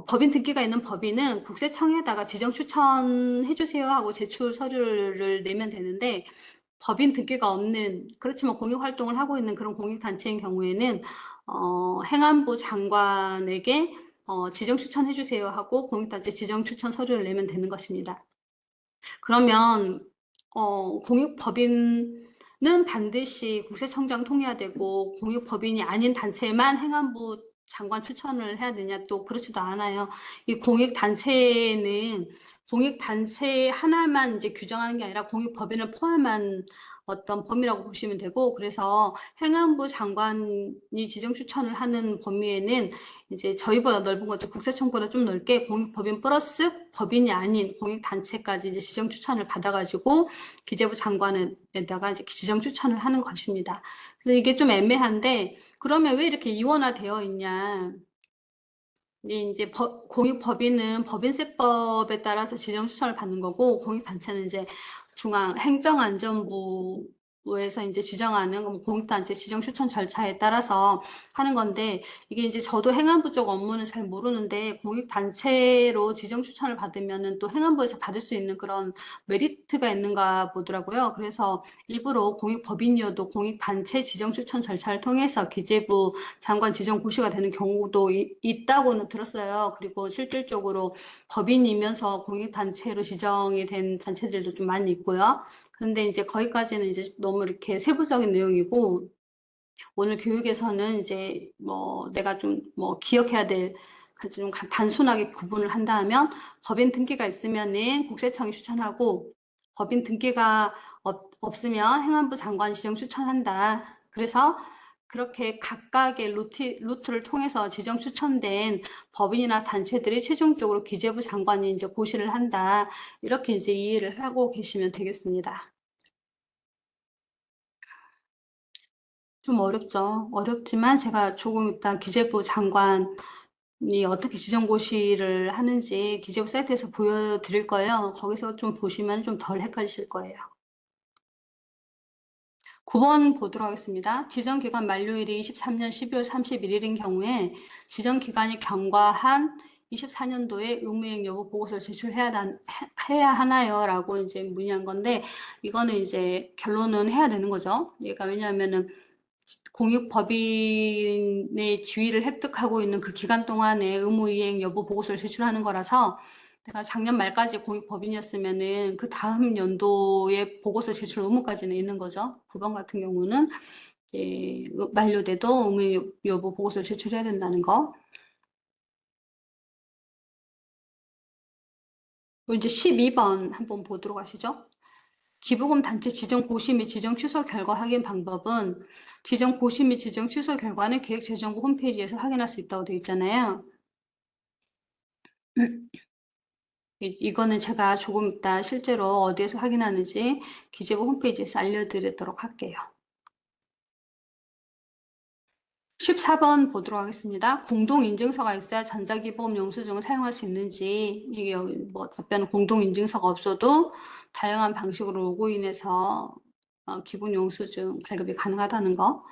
법인 등기가 있는 법인은 국세청에다가 지정 추천해주세요 하고 제출 서류를 내면 되는데 법인 등기가 없는 그렇지만 공익활동을 하고 있는 그런 공익단체인 경우에는 행안부 장관에게 지정 추천해주세요 하고 공익단체 지정 추천 서류를 내면 되는 것입니다. 그러면 공익법인은 반드시 국세청장 통해야 되고 공익법인이 아닌 단체만 행안부 장관 추천을 해야 되냐? 또 그렇지도 않아요. 이 공익단체는 공익단체 하나만 이제 규정하는 게 아니라 공익법인을 포함한 어떤 범위라고 보시면 되고, 그래서 행안부 장관이 지정 추천을 하는 범위에는 이제 저희보다 넓은 거죠. 국세청보다 좀 넓게 공익법인 플러스 법인이 아닌 공익단체까지 이제 지정 추천을 받아가지고 기재부 장관에다가 이제 지정 추천을 하는 것입니다. 그래서 이게 좀 애매한데, 그러면 왜 이렇게 이원화되어 있냐? 이제 공익법인은 법인세법에 따라서 지정 추천을 받는 거고, 공익단체는 이제 중앙행정안전부에서 이제 지정하는 공익단체 지정 추천 절차에 따라서 하는 건데, 이게 이제 저도 행안부 쪽 업무는 잘 모르는데, 공익단체로 지정 추천을 받으면은 또 행안부에서 받을 수 있는 그런 메리트가 있는가 보더라고요. 그래서 일부러 공익법인이어도 공익단체 지정 추천 절차를 통해서 기재부 장관 지정 고시가 되는 경우도 있다고는 들었어요. 그리고 실질적으로 법인이면서 공익단체로 지정이 된 단체들도 좀 많이 있고요. 그런데 이제 거기까지는 이제 너무 이렇게 세부적인 내용이고, 오늘 교육에서는 이제 뭐 내가 좀 뭐 기억해야 될, 좀 단순하게 구분을 한다면, 법인 등기가 있으면은 국세청이 추천하고, 법인 등기가 없으면 행안부 장관 지정 추천한다. 그래서 그렇게 각각의 루트를 통해서 지정 추천된 법인이나 단체들이 최종적으로 기재부 장관이 이제 고시를 한다. 이렇게 이제 이해를 하고 계시면 되겠습니다. 좀 어렵죠. 어렵지만 제가 조금 이따 기재부 장관이 어떻게 지정고시를 하는지 기재부 사이트에서 보여드릴 거예요. 거기서 좀 보시면 좀 덜 헷갈리실 거예요. 9번 보도록 하겠습니다. 지정기간 만료일이 23년 12월 31일인 경우에 지정기간이 경과한 24년도에 의무이행 여부 보고서를 해야 하나요? 라고 이제 문의한 건데, 이거는 이제 결론은 해야 되는 거죠. 그러니까 왜냐하면은 공익법인의 지위를 획득하고 있는 그 기간 동안에 의무이행 여부 보고서를 제출하는 거라서, 내가 작년 말까지 공익법인이었으면은 그 다음 연도에 보고서 제출 의무까지는 있는 거죠. 9번 같은 경우는 만료돼도 의무 여부 보고서를 제출해야 된다는 거. 그리고 이제 12번 한번 보도록 하시죠. 기부금 단체 지정 고시 및 지정 취소 결과 확인 방법은, 지정 고시 및 지정 취소 결과는 기획재정부 홈페이지에서 확인할 수 있다고 되어 있잖아요. 이거는 제가 조금 이따 실제로 어디에서 확인하는지 기재부 홈페이지에서 알려드리도록 할게요. 14번 보도록 하겠습니다. 공동인증서가 있어야 전자기부금 영수증을 사용할 수 있는지, 이게 뭐 답변은 공동인증서가 없어도 다양한 방식으로 로그인해서 기본 영수증 발급이 가능하다는 거.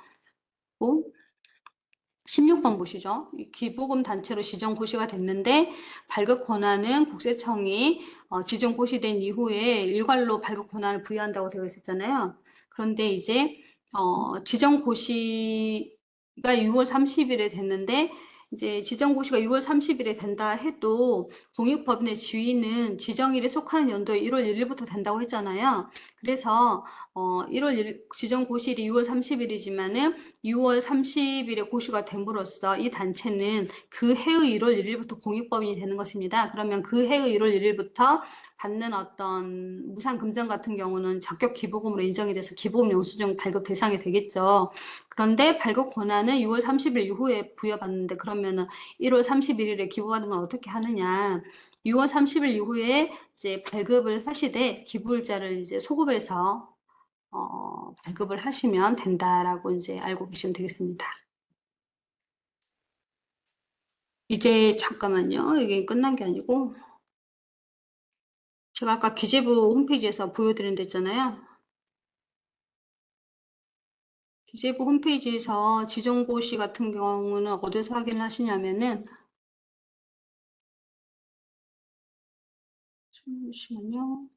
16번 보시죠. 기부금 단체로 지정 고시가 됐는데 발급 권한은 국세청이 지정 고시된 이후에 일괄로 발급 권한을 부여한다고 되어 있었잖아요. 그런데 이제 지정 고시가 6월 30일에 됐는데, 이제 지정 고시가 6월 30일에 된다 해도 공익법인의 지위는 지정일에 속하는 연도의 1월 1일부터 된다고 했잖아요. 그래서 1월 1일 지정 고시일이 6월 30일이지만은 6월 30일에 고시가 됨으로써 이 단체는 그 해의 1월 1일부터 공익법인이 되는 것입니다. 그러면 그 해의 1월 1일부터 받는 어떤 무상금전 같은 경우는 적격 기부금으로 인정이 돼서 기부금 영수증 발급 대상이 되겠죠. 그런데 발급 권한은 6월 30일 이후에 부여받는데, 그러면은 1월 31일에 기부받은 건 어떻게 하느냐? 6월 30일 이후에 이제 발급을 하시되 기부일자를 이제 소급해서 발급을 하시면 된다라고 이제 알고 계시면 되겠습니다. 이제 잠깐만요. 이게 끝난 게 아니고, 제가 아까 기재부 홈페이지에서 보여드린 데 있잖아요. 기재부 홈페이지에서 지정고시 같은 경우는 어디서 확인을 하시냐면은, 잠시만요.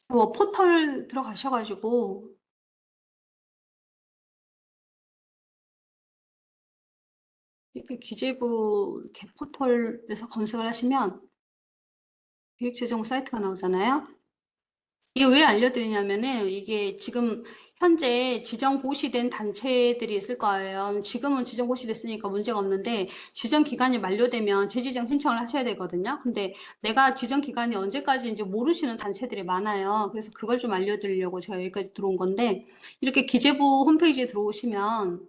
포털 들어가셔가지고 이렇게 기재부 이렇게 포털에서 검색을 하시면 기획재정부 사이트가 나오잖아요. 이게 왜 알려드리냐면은 이게 지금 현재 지정 고시된 단체들이 있을 거예요. 지금은 지정 고시됐으니까 문제가 없는데 지정 기간이 만료되면 재지정 신청을 하셔야 되거든요. 근데 내가 지정 기간이 언제까지인지 모르시는 단체들이 많아요. 그래서 그걸 좀 알려드리려고 제가 여기까지 들어온 건데 이렇게 기재부 홈페이지에 들어오시면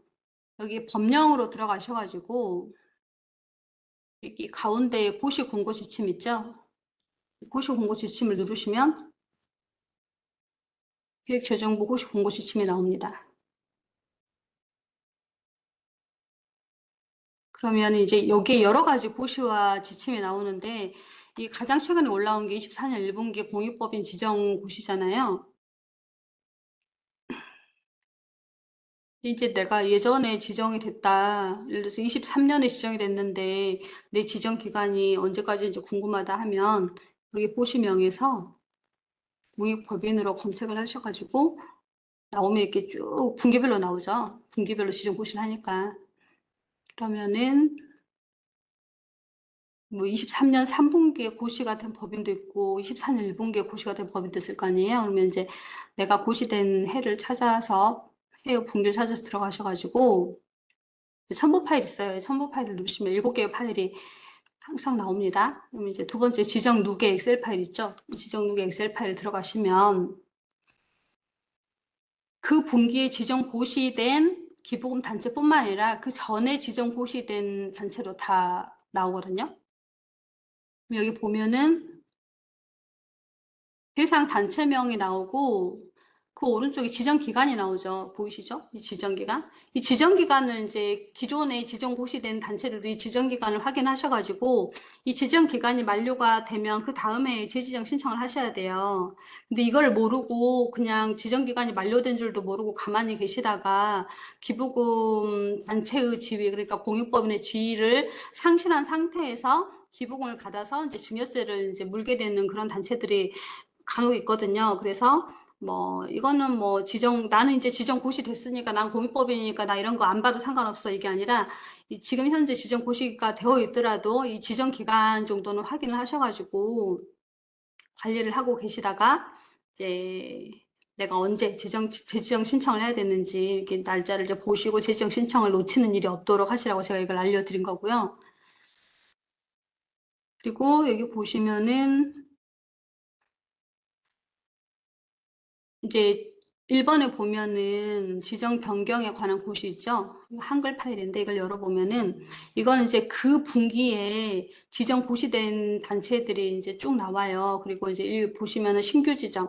여기 법령으로 들어가셔가지고 여기 가운데에 고시 공고 지침 있죠? 고시 공고 지침을 누르시면 기획재정부 고시 공고 지침이 나옵니다. 그러면 이제 여기에 여러 가지 고시와 지침이 나오는데 이 가장 최근에 올라온 게 24년 1분기 공익법인 지정 고시잖아요. 이제 내가 예전에 지정이 됐다. 예를 들어서 23년에 지정이 됐는데 내 지정 기간이 언제까지인지 궁금하다 하면 여기 고시명에서 공익법인으로 검색을 하셔가지고 나오면 이렇게 쭉 분기별로 나오죠. 분기별로 지정 고시를 하니까. 그러면은 뭐 23년 3분기에 고시가 된 법인도 있고 24년 1분기에 고시가 된 법인도 있을 거 아니에요. 그러면 이제 내가 고시된 해를 찾아서 해 분기를 찾아서 들어가셔가지고 첨부 파일 있어요. 첨부 파일을 누르시면 7개의 파일이 항상 나옵니다. 그러면 이제 두 번째 지정 누계 엑셀 파일 있죠. 지정 누계 엑셀 파일 들어가시면 그 분기에 지정 고시된 기부금 단체뿐만 아니라 그 전에 지정 고시된 단체로 다 나오거든요. 여기 보면은 대상 단체명이 나오고 그 오른쪽에 지정 기간이 나오죠. 보이시죠? 이 지정 기간. 이 지정 기간을 이제 기존에 지정 고시된 단체들도 이 지정 기간을 확인하셔가지고 이 지정 기간이 만료가 되면 그 다음에 재지정 신청을 하셔야 돼요. 근데 이걸 모르고 그냥 지정 기간이 만료된 줄도 모르고 가만히 계시다가 기부금 단체의 지위, 그러니까 공익법인의 지위를 상실한 상태에서 기부금을 받아서 이제 증여세를 이제 물게 되는 그런 단체들이 간혹 있거든요. 그래서 뭐 이거는 뭐 나는 이제 지정 고시 됐으니까 난 공익법이니까 나 이런 거 안 봐도 상관없어 이게 아니라 지금 현재 지정 고시가 되어 있더라도 이 지정 기간 정도는 확인을 하셔가지고 관리를 하고 계시다가 이제 내가 언제 재지정 신청을 해야 되는지 이렇게 날짜를 이제 보시고 재지정 신청을 놓치는 일이 없도록 하시라고 제가 이걸 알려드린 거고요. 그리고 여기 보시면은 이제 1번에 보면은 지정 변경에 관한 곳이 있죠. 한글 파일인데 이걸 열어보면은 이건 이제 그 분기에 지정 고시된 단체들이 이제 쭉 나와요. 그리고 이제 여기 보시면은 신규 지정,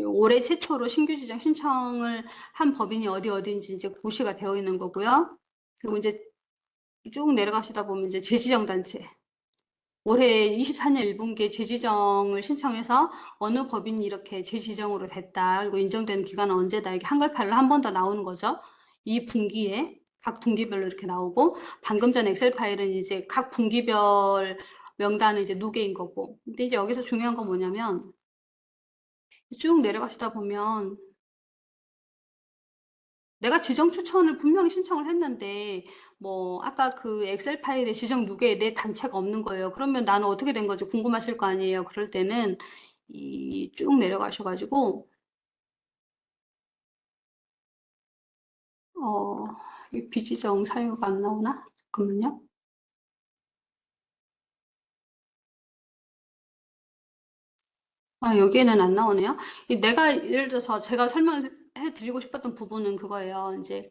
올해 최초로 신규 지정 신청을 한 법인이 어디인지 이제 고시가 되어 있는 거고요. 그리고 이제 쭉 내려가시다 보면 이제 재지정 단체. 올해 24년 1분기에 재지정을 신청해서 어느 법인이 이렇게 재지정으로 됐다. 그리고 인정되는 기간은 언제다. 이게 한글 파일로 한 번 더 나오는 거죠. 이 분기에 각 분기별로 이렇게 나오고 방금 전 엑셀 파일은 이제 각 분기별 명단은 이제 누계인 거고. 근데 이제 여기서 중요한 건 뭐냐면 쭉 내려가시다 보면 내가 지정 추천을 분명히 신청을 했는데 뭐 아까 그 엑셀 파일에 지정 누계에 내 단체가 없는 거예요. 그러면 나는 어떻게 된 거지 궁금하실 거 아니에요. 그럴 때는 이 쭉 내려가셔가지고 이 비지정 사유가 안 나오나? 잠깐만요. 여기에는 안 나오네요. 내가 예를 들어서 제가 설명해 드리고 싶었던 부분은 그거예요. 이제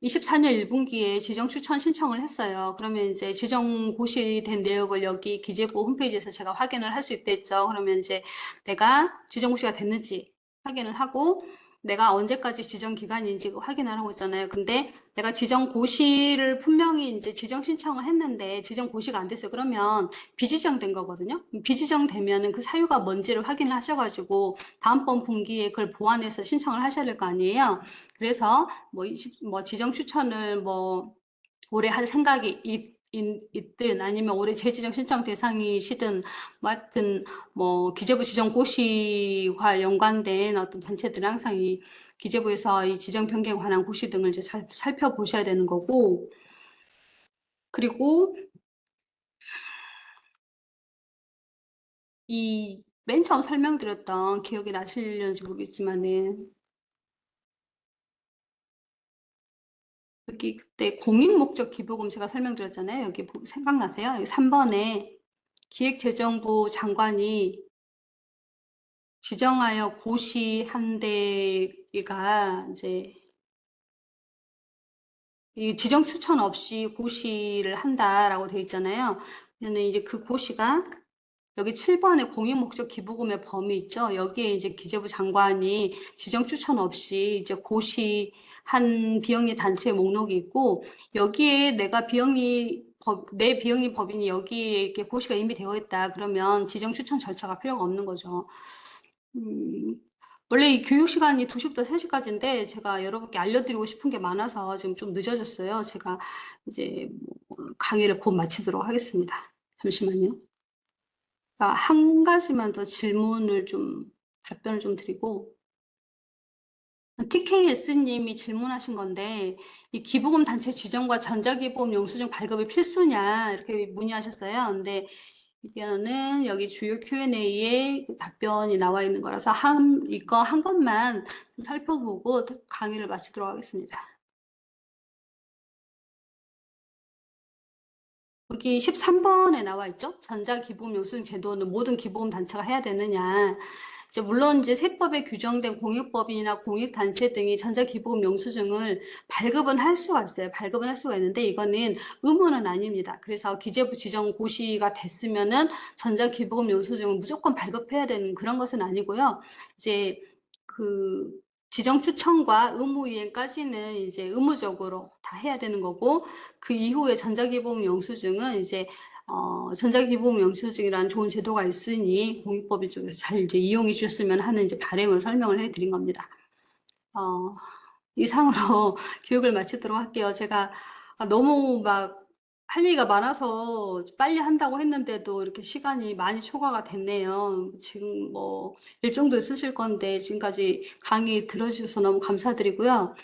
24년 1분기에 지정 추천 신청을 했어요. 그러면 이제 지정 고시된 내역을 여기 기재부 홈페이지에서 제가 확인을 할 수 있겠죠. 그러면 이제 내가 지정 고시가 됐는지 확인을 하고 내가 언제까지 지정 기간인지 확인을 하고 있잖아요. 근데 내가 지정 고시를 분명히 이제 지정 신청을 했는데 지정 고시가 안 됐어요. 그러면 비지정된 거거든요. 비지정되면은 그 사유가 뭔지를 확인을 하셔가지고 다음번 분기에 그걸 보완해서 신청을 하셔야 될 거 아니에요. 그래서 뭐 지정 추천을 뭐 올해 할 생각이 있든 아니면 올해 재지정 신청 대상이시든 뭐 하여튼 뭐 기재부 지정 고시와 연관된 어떤 단체들은 항상 이 기재부에서 이 지정 변경에 관한 고시 등을 이제 살펴보셔야 되는 거고 그리고 이 맨 처음 설명드렸던 기억이 나시려는지 모르겠지만은 여기 그때 공익목적 기부금 제가 설명드렸잖아요. 여기 생각나세요? 여기 3번에 기획재정부 장관이 지정하여 고시 한 대가 이제 이 지정 추천 없이 고시를 한다라고 돼 있잖아요. 근데 이제 그 고시가 여기 7번에 공익목적 기부금의 범위 있죠. 여기에 이제 기재부 장관이 지정 추천 없이 이제 고시한 비영리 단체 목록이 있고, 여기에 내 비영리 법인이 여기에 이렇게 고시가 이미 되어 있다. 그러면 지정 추천 절차가 필요가 없는 거죠. 원래 이 교육 시간이 2시부터 3시까지인데 제가 여러분께 알려드리고 싶은 게 많아서 지금 좀 늦어졌어요. 제가 이제 강의를 곧 마치도록 하겠습니다. 잠시만요. 한 가지만 더 답변을 좀 드리고, TKS님이 질문하신 건데, 이 기부금 단체 지정과 전자기부금 영수증 발급이 필수냐, 이렇게 문의하셨어요. 근데 이거는 여기 주요 Q&A에 답변이 나와 있는 거라서 이거 한 것만 좀 살펴보고 강의를 마치도록 하겠습니다. 여기 13번에 나와 있죠? 전자기부금 영수증 제도는 모든 기부금 단체가 해야 되느냐. 이제 물론 이제 세법에 규정된 공익법인이나 공익단체 등이 전자기부금 영수증을 발급은 할 수가 있어요. 발급은 할 수가 있는데 이거는 의무는 아닙니다. 그래서 기재부 지정 고시가 됐으면은 전자기부금 영수증을 무조건 발급해야 되는 그런 것은 아니고요. 이제 그 지정 추천과 의무 이행까지는 이제 의무적으로 다 해야 되는 거고, 그 이후에 전자기부금 영수증은 이제 전자기부금 영수증이라는 좋은 제도가 있으니 공익법인 쪽에서 잘 이제 이용해 주셨으면 하는 이제 바람을 설명을 해드린 겁니다. 이상으로 교육을 마치도록 할게요. 제가 너무 막 할 얘기가 많아서 빨리 한다고 했는데도 이렇게 시간이 많이 초과가 됐네요. 지금 뭐 일정도 있으실 건데 지금까지 강의 들어주셔서 너무 감사드리고요.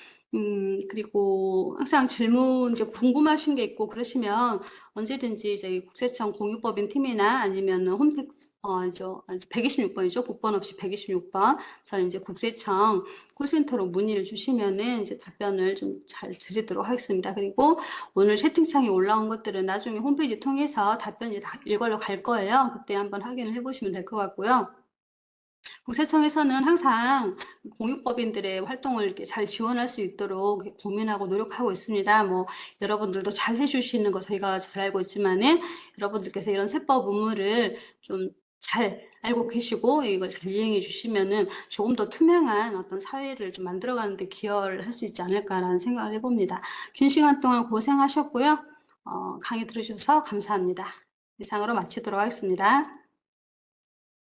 그리고 항상 이제 궁금하신 게 있고 그러시면 언제든지 저희 국세청 공익법인 팀이나 아니면 홈택스, 126번이죠. 국번 없이 126번. 저희 이제 국세청 콜센터로 문의를 주시면은 이제 답변을 좀 잘 드리도록 하겠습니다. 그리고 오늘 채팅창에 올라온 것들은 나중에 홈페이지 통해서 답변이 다 일괄로 갈 거예요. 그때 한번 확인을 해보시면 될 것 같고요. 국세청에서는 항상 공익법인들의 활동을 이렇게 잘 지원할 수 있도록 고민하고 노력하고 있습니다. 뭐 여러분들도 잘 해주시는 거 저희가 잘 알고 있지만은 여러분들께서 이런 세법 의무를 좀 잘 알고 계시고 이걸 잘 이행해 주시면은 조금 더 투명한 어떤 사회를 좀 만들어가는 데 기여를 할 수 있지 않을까라는 생각을 해봅니다. 긴 시간 동안 고생하셨고요. 강의 들으셔서 감사합니다. 이상으로 마치도록 하겠습니다.